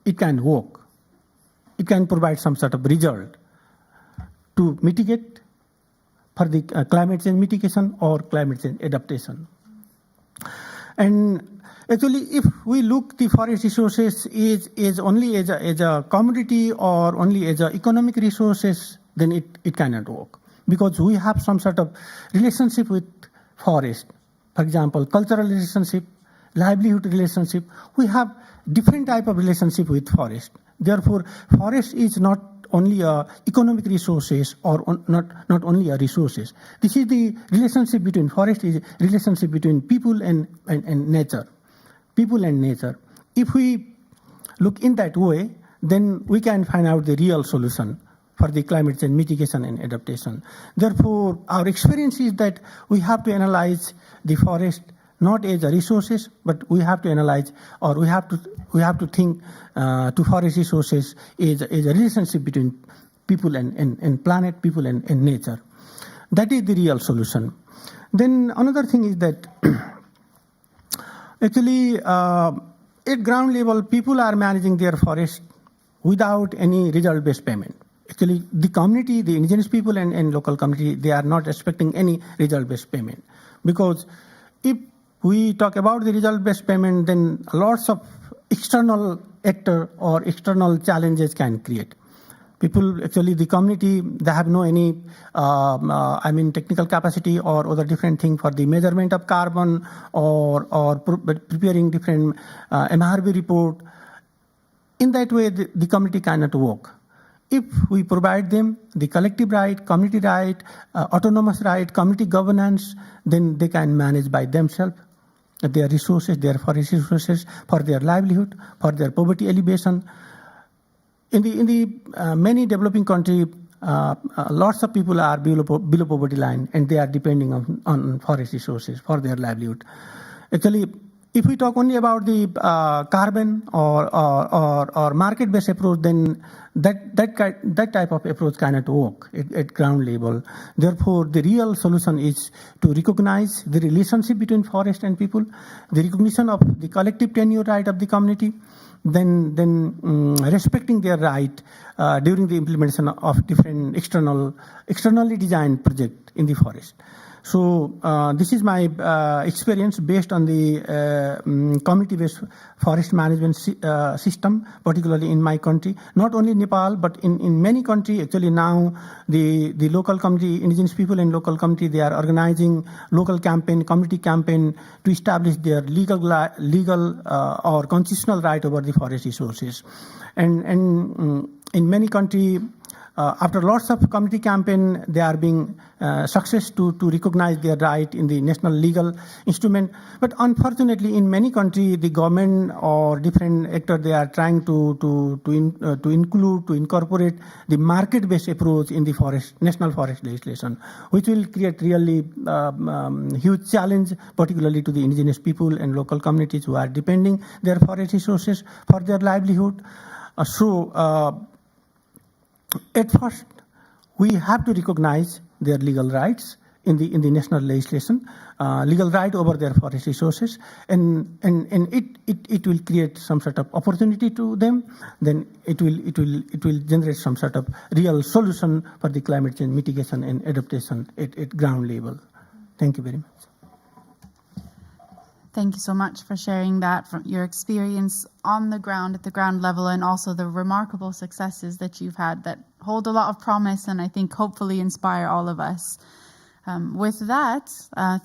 It can work. It can provide some sort of result to mitigate for the climate change mitigation or climate change adaptation. And actually, if we look the forest resources is only as a commodity or only as a economic resources, then it cannot work, because we have some sort of relationship with forest. For example, cultural relationship, livelihood relationship. We have different type of relationship with forest. Therefore, forest is not only a economic resources or not only a resources. This is the relationship between forest, is relationship between people and nature. People and nature. If we look in that way, then we can find out the real solution for the climate change mitigation and adaptation. Therefore, our experience is that we have to analyze the forest not as a resources, but we have to analyze, or we have to think to forest resources is a relationship between people and planet, people and nature. That is the real solution. Then another thing is that actually at ground level, people are managing their forest without any result-based payment. Actually, the community, the indigenous people and local community, they are not expecting any result-based payment. Because if we talk about the result-based payment, then lots of external actor or external challenges can create. People, actually, the community, they have no any, technical capacity or other different thing for the measurement of carbon or preparing different MRB report. In that way, the community cannot work. If we provide them the collective right, community right, autonomous right, community governance, then they can manage by themselves their resources, their forest resources for their livelihood, for their poverty alleviation. In the many developing countries, lots of people are below poverty line, and they are depending on forest resources for their livelihood. Actually, if we talk only about the carbon or market-based approach, then that type of approach cannot work at ground level. Therefore, the real solution is to recognize the relationship between forest and people, the recognition of the collective tenure right of the community, then respecting their right during the implementation of different externally designed project in the forest. So this is my experience based on the community-based forest management system, particularly in my country. Not only Nepal, but in many countries. Actually, now the local community, indigenous people and local community, they are organizing local campaign, community campaign to establish their legal or constitutional right over the forest resources. And in many countries, after lots of community campaign, they are being success to recognize their right in the national legal instrument. But unfortunately, in many countries, the government or different actors, they are trying to incorporate the market-based approach in the national forest legislation, which will create really huge challenge, particularly to the indigenous people and local communities who are depending their forest resources for their livelihood. At first, we have to recognize their legal rights in the national legislation, legal right over their forest resources, and it will create some sort of opportunity to them. Then it will generate some sort of real solution for the climate change mitigation and adaptation at ground level. Thank you very much. Thank you so much for sharing that from your experience on the ground, at the ground level, and also the remarkable successes that you've had that hold a lot of promise and I think hopefully inspire all of us. With that,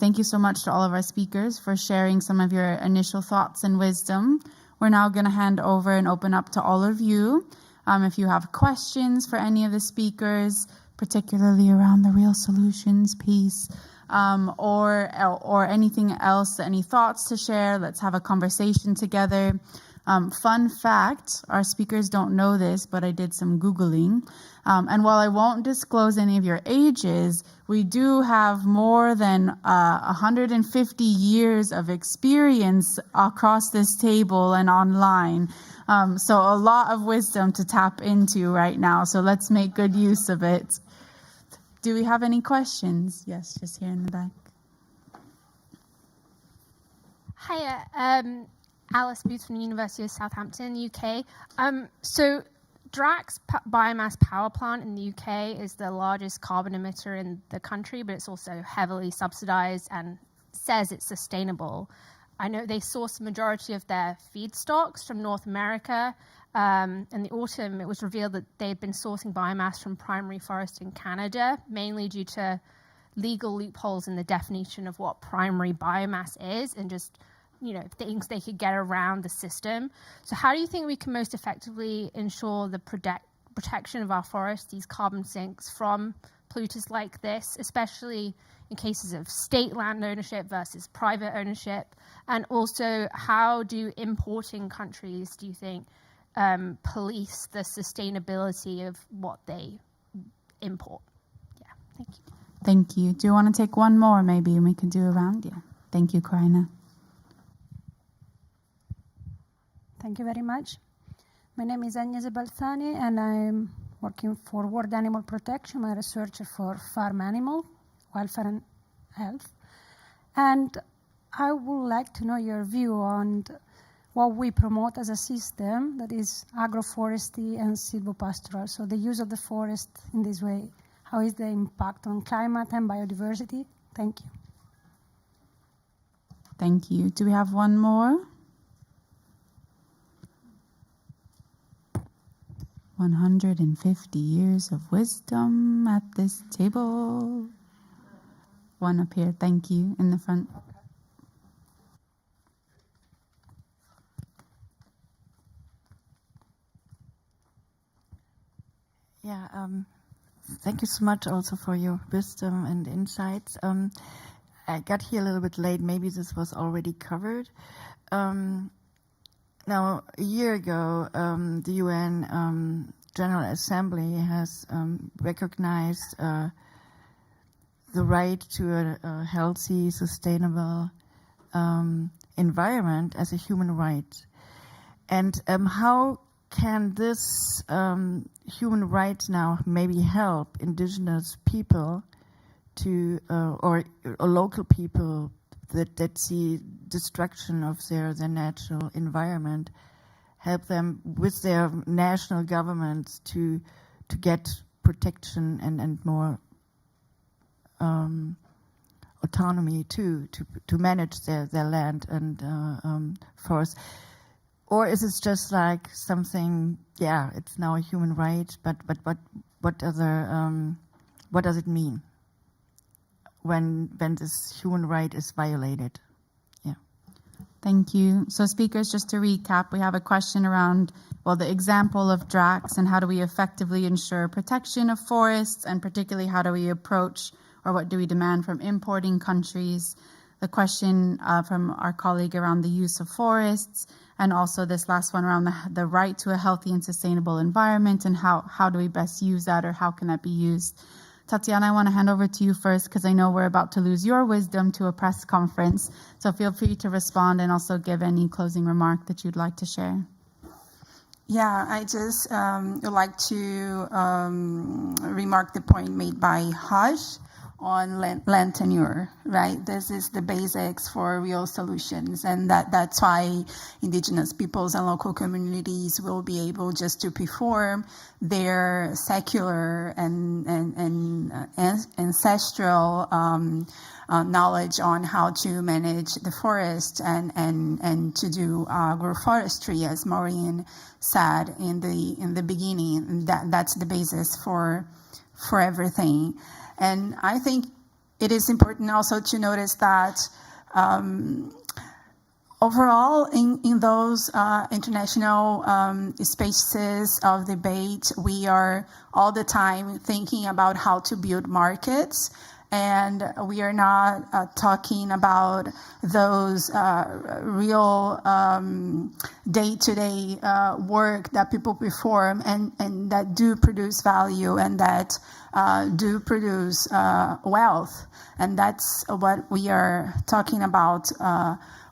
thank you so much to all of our speakers for sharing some of your initial thoughts and wisdom. We're now going to hand over and open up to all of you. If you have questions for any of the speakers, particularly around the real solutions piece, or anything else, any thoughts to share, let's have a conversation together. Fun fact, our speakers don't know this, but I did some Googling. And while I won't disclose any of your ages, we do have more than 150 years of experience across this table and online. So a lot of wisdom to tap into right now. So let's make good use of it. Do we have any questions? Yes, just here in the back. Hiya, Alice Booth from the University of Southampton, UK. So Drax biomass power plant in the UK is the largest carbon emitter in the country, but it's also heavily subsidized and says it's sustainable. I know they source the majority of their feedstocks from North America. In the autumn, it was revealed that they had been sourcing biomass from primary forest in Canada, mainly due to legal loopholes in the definition of what primary biomass is and just, things they could get around the system. So how do you think we can most effectively ensure the protection of our forests, these carbon sinks, from polluters like this, especially in cases of state land ownership versus private ownership? And also, how do importing countries, do you think, police the sustainability of what they import? Yeah, thank you. Thank you. Do you want to take one more maybe and we can do a round? Yeah. Thank you, Karina. Thank you very much. My name is Agnes Balzani and I'm working for World Animal Protection. I'm a researcher for farm animal welfare and health. And I would like to know your view on what we promote as a system, that is agroforestry and silvopastoral. So the use of the forest in this way. How is the impact on climate and biodiversity? Thank you. Thank you. Do we have one more? 150 years of wisdom at this table. One up here. Thank you. In the front. Yeah, thank you so much also for your wisdom and insights. I got here a little bit late. Maybe this was already covered. Now, a year ago, the UN General Assembly has recognized the right to a healthy, sustainable environment as a human right. And how can this human rights now maybe help indigenous people to, or local people that see destruction of their natural environment, help them with their national governments to get protection and more autonomy to manage their land and forest? Or is it just like something? Yeah, it's now a human right, but what does it mean when this human right is violated? Yeah. Thank you. So speakers, just to recap, we have a question around, well, the example of DRACs and how do we effectively ensure protection of forests, and particularly how do we approach, or what do we demand from importing countries? The question from our colleague around the use of forests, and also this last one around the right to a healthy and sustainable environment, and how do we best use that, or how can that be used? Tatiana, I want to hand over to you first, because I know we're about to lose your wisdom to a press conference. So feel free to respond and also give any closing remark that you'd like to share. Yeah, I just would like to remark the point made by Haj on land tenure, right? This is the basics for real solutions, and that's why indigenous peoples and local communities will be able just to perform their secular and ancestral knowledge on how to manage the forest and to do agroforestry, as Maureen said in the beginning. That's the basis for everything. And I think it is important also to notice that overall in those international spaces of debate, we are all the time thinking about how to build markets. And we are not talking about those real day-to-day work that people perform and that do produce value and that do produce wealth. And that's what we are talking about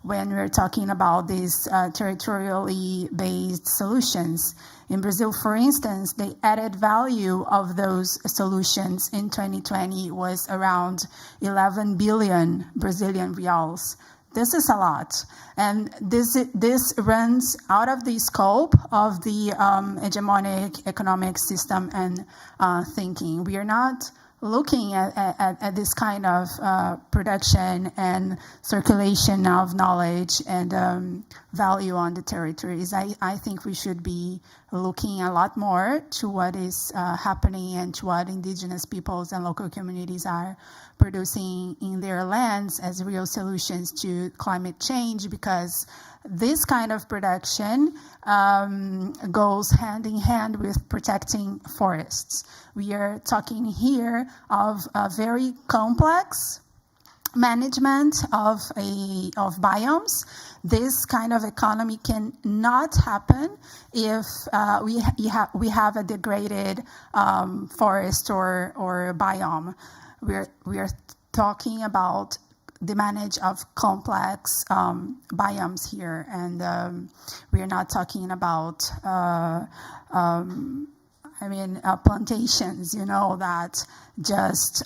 when we're talking about these territorially based solutions. In Brazil, for instance, the added value of those solutions in 2020 was around 11 billion Brazilian reals. This is a lot. And this runs out of the scope of the hegemonic economic system and thinking. We are not looking at this kind of production and circulation of knowledge and value on the territories. I think we should be looking a lot more to what is happening and to what indigenous peoples and local communities are producing in their lands as real solutions to climate change, because this kind of production goes hand in hand with protecting forests. We are talking here of a very complex management of biomes. This kind of economy cannot happen if we have a degraded forest or biome. We are talking about the manage of complex biomes here, and we are not talking about plantations, that just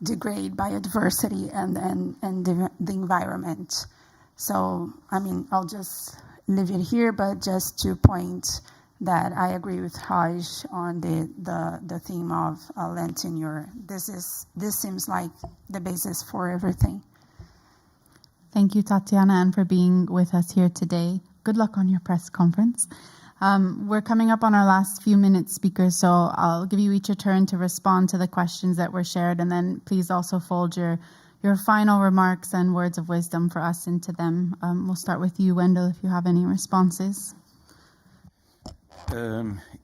degrade biodiversity and the environment. So, I mean, I'll just leave it here, but just to point that I agree with Haj on the theme of land tenure. This seems like the basis for everything. Thank you, Tatiana, and for being with us here today. Good luck on your press conference. We're coming up on our last few minutes, speakers, so I'll give you each a turn to respond to the questions that were shared, and then please also fold your final remarks and words of wisdom for us into them. We'll start with you, Wendell, if you have any responses.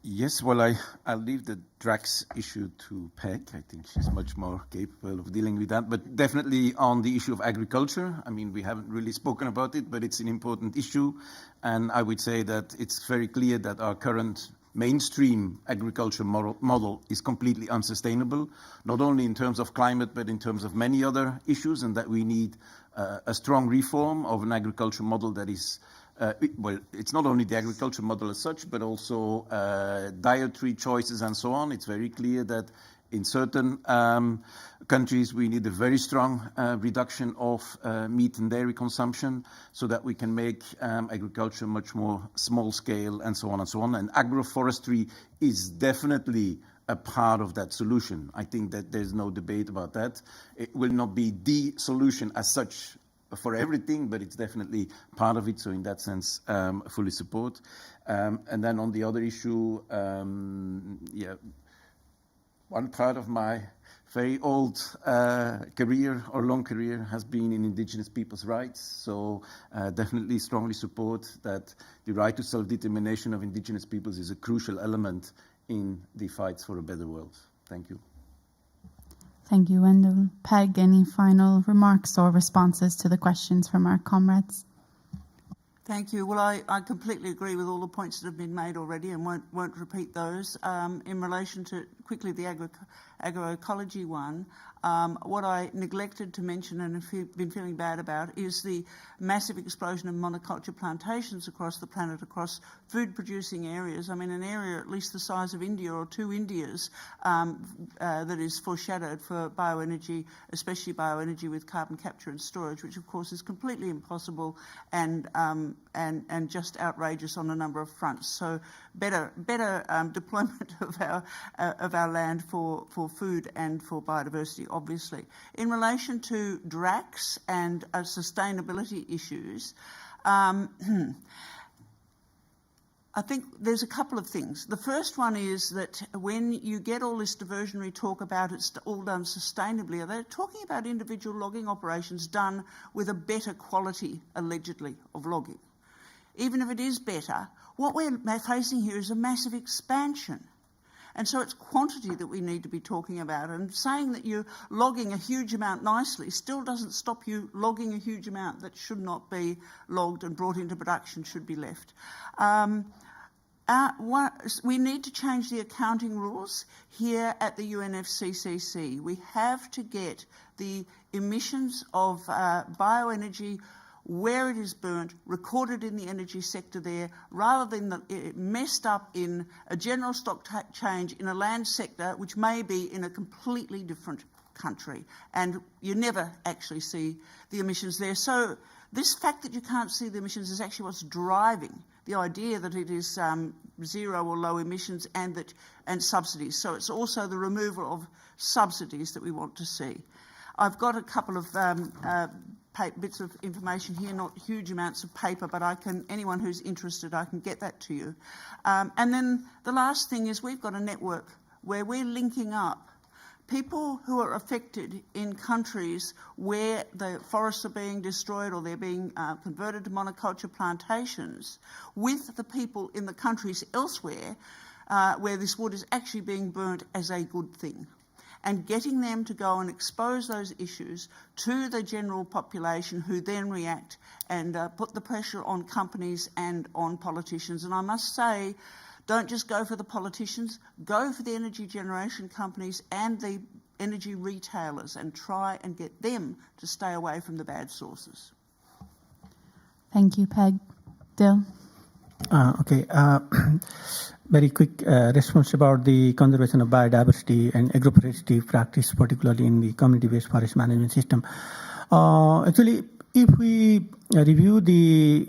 Yes, well, I'll leave the Drax issue to Peg. I think she's much more capable of dealing with that. But definitely on the issue of agriculture, I mean, we haven't really spoken about it, but it's an important issue. And I would say that it's very clear that our current mainstream agriculture model is completely unsustainable, not only in terms of climate, but in terms of many other issues, and that we need a strong reform of an agriculture model that is well, it's not only the agriculture model as such, but also dietary choices and so on. It's very clear that in certain countries we need a very strong reduction of meat and dairy consumption so that we can make agriculture much more small scale and so on and so on. And agroforestry is definitely a part of that solution. I think that there's no debate about that. It will not be the solution as such for everything, but it's definitely part of it. So in that sense, fully support. And then on the other issue, yeah, one part of my very old career or long career has been in indigenous people's rights. So definitely strongly support that the right to self-determination of indigenous peoples is a crucial element in the fights for a better world. Thank you. Thank you, Wendell. Peg, any final remarks or responses to the questions from our comrades? Thank you. Well, I completely agree with all the points that have been made already and won't repeat those. In relation to, quickly, the agroecology one, what I neglected to mention and have been feeling bad about is the massive explosion of monoculture plantations across the planet, across food-producing areas. I mean, an area at least the size of India or 2 Indias that is foreshadowed for bioenergy, especially bioenergy with carbon capture and storage, which of course is completely impossible and just outrageous on a number of fronts. So better deployment of our land for food and for biodiversity, obviously. In relation to Drax and sustainability issues, I think there's a couple of things. The first one is that when you get all this diversionary talk about it's all done sustainably, they're talking about individual logging operations done with a better quality, allegedly, of logging. Even if it is better, what we're facing here is a massive expansion. And so it's quantity that we need to be talking about. And saying that you're logging a huge amount nicely still doesn't stop you logging a huge amount that should not be logged and brought into production, should be left. We need to change the accounting rules here at the UNFCCC. We have to get the emissions of bioenergy where it is burnt, recorded in the energy sector there, rather than messed up in a general stock change in a land sector which may be in a completely different country. And you never actually see the emissions there. So this fact that you can't see the emissions is actually what's driving the idea that it is zero or low emissions and subsidies. So it's also the removal of subsidies that we want to see. I've got a couple of bits of information here, not huge amounts of paper, but anyone who's interested, I can get that to you. And then the last thing is we've got a network where we're linking up people who are affected in countries where the forests are being destroyed or they're being converted to monoculture plantations with the people in the countries elsewhere where this wood is actually being burnt as a good thing, and getting them to go and expose those issues to the general population who then react and put the pressure on companies and on politicians. And I must say, don't just go for the politicians, go for the energy generation companies and the energy retailers and try and get them to stay away from the bad sources. Thank you, Peg. Dill? Okay. Very quick response about the conservation of biodiversity and agroforestry practice, particularly in the community-based forest management system. Actually, if we review the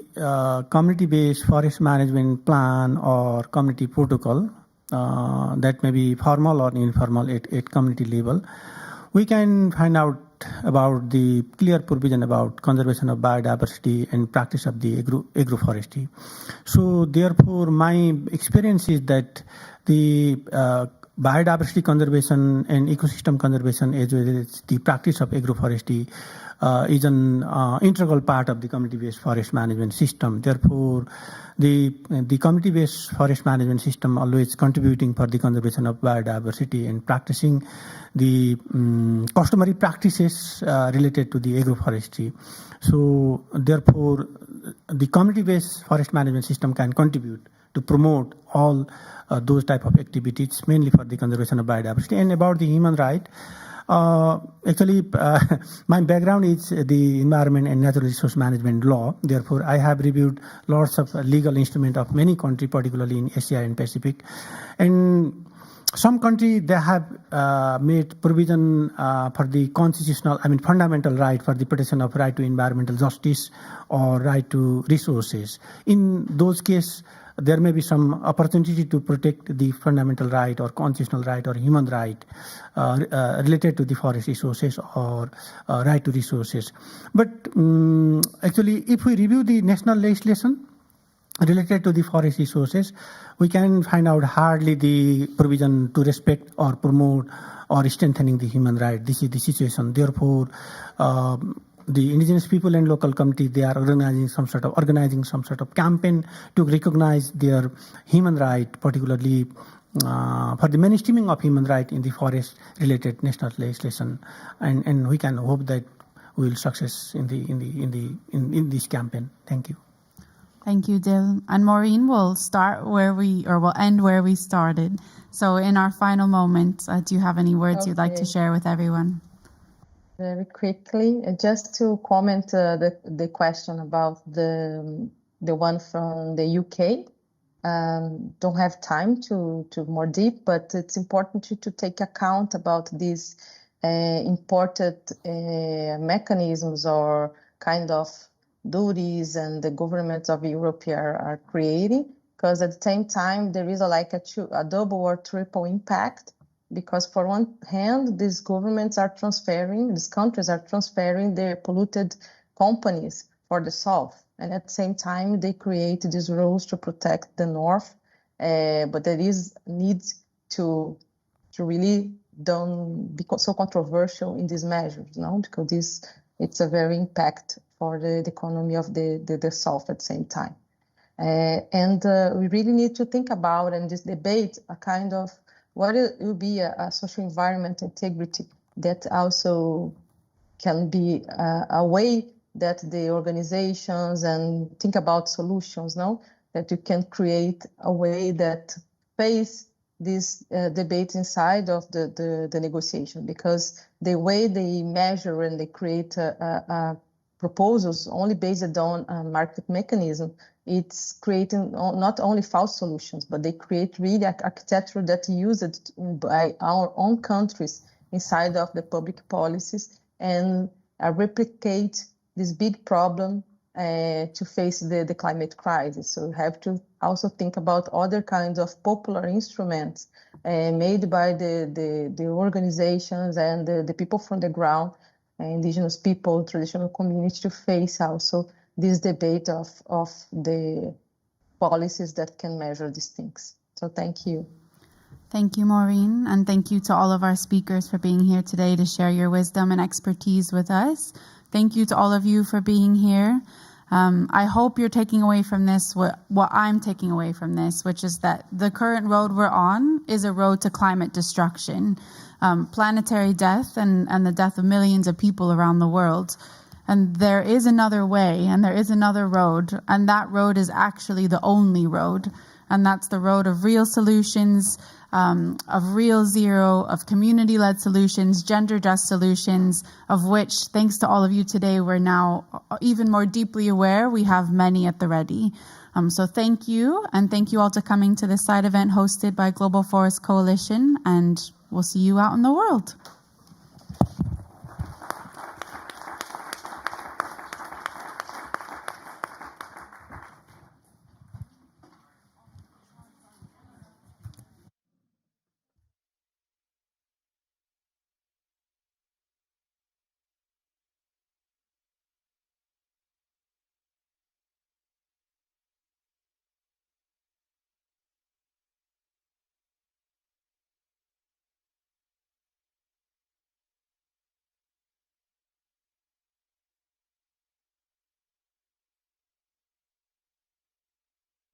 community-based forest management plan or community protocol, that may be formal or informal at community level, we can find out about the clear provision about conservation of biodiversity and practice of the agroforestry. So therefore, my experience is that the biodiversity conservation and ecosystem conservation, as well as the practice of agroforestry, is an integral part of the community-based forest management system. Therefore, the community-based forest management system always contributing for the conservation of biodiversity and practicing the customary practices related to the agroforestry. So therefore, the community-based forest management system can contribute to promote all those type of activities, mainly for the conservation of biodiversity. And about the human right, actually, my background is the environment and natural resource management law. Therefore, I have reviewed lots of legal instruments of many countries, particularly in Asia and Pacific. And some countries, they have made provision for the constitutional, fundamental right for the protection of right to environmental justice or right to resources. In those cases, there may be some opportunity to protect the fundamental right or constitutional right or human right related to the forest resources or right to resources. But actually, if we review the national legislation related to the forest resources, we can find out hardly the provision to respect or promote or strengthening the human right. This is the situation. Therefore, the indigenous people and local community, they are organizing some sort of campaign to recognize their human right, particularly for the mainstreaming of human right in the forest related national legislation. And we can hope that we will success in this campaign. Thank you. Thank you, Dil. And Maureen, we'll end where we started. So in our final moment, do you have any words you'd like to share with everyone? Very quickly, just to comment the question about the one from the UK. Don't have time to more deep, but it's important to take account about these imported mechanisms or kind of duties and the governments of Europe are creating, because at the same time there is a double or triple impact. Because for one hand, these countries are transferring their polluted companies for the south. And at the same time, they create these rules to protect the north. But there is need to really don't be so controversial in these measures, no? Because it's a very impact for the economy of the south at the same time. And we really need to think about and this debate a kind of what will be a social environment integrity that also can be a way that the organizations and think about solutions, no? That you can create a way that face this debate inside of the negotiation, because the way they measure and they create proposals only based on a market mechanism, it's creating not only false solutions, but they create really architecture that used by our own countries inside of the public policies and replicate this big problem to face the climate crisis. So we have to also think about other kinds of popular instruments made by the organizations and the people from the ground, indigenous people, traditional communities, to face also this debate of the policies that can measure these things. So thank you. Thank you, Maureen, and thank you to all of our speakers for being here today to share your wisdom and expertise with us. Thank you to all of you for being here. I hope you're taking away from this what I'm taking away from this, which is that the current road we're on is a road to climate destruction, planetary death, and the death of millions of people around the world. And there is another way, and there is another road, and that road is actually the only road. And that's the road of real solutions, of real zero, of community-led solutions, gender-just solutions, of which, thanks to all of you today, we're now even more deeply aware we have many at the ready. So thank you, and thank you all for coming to this side event hosted by Global Forest Coalition, and we'll see you out in the world.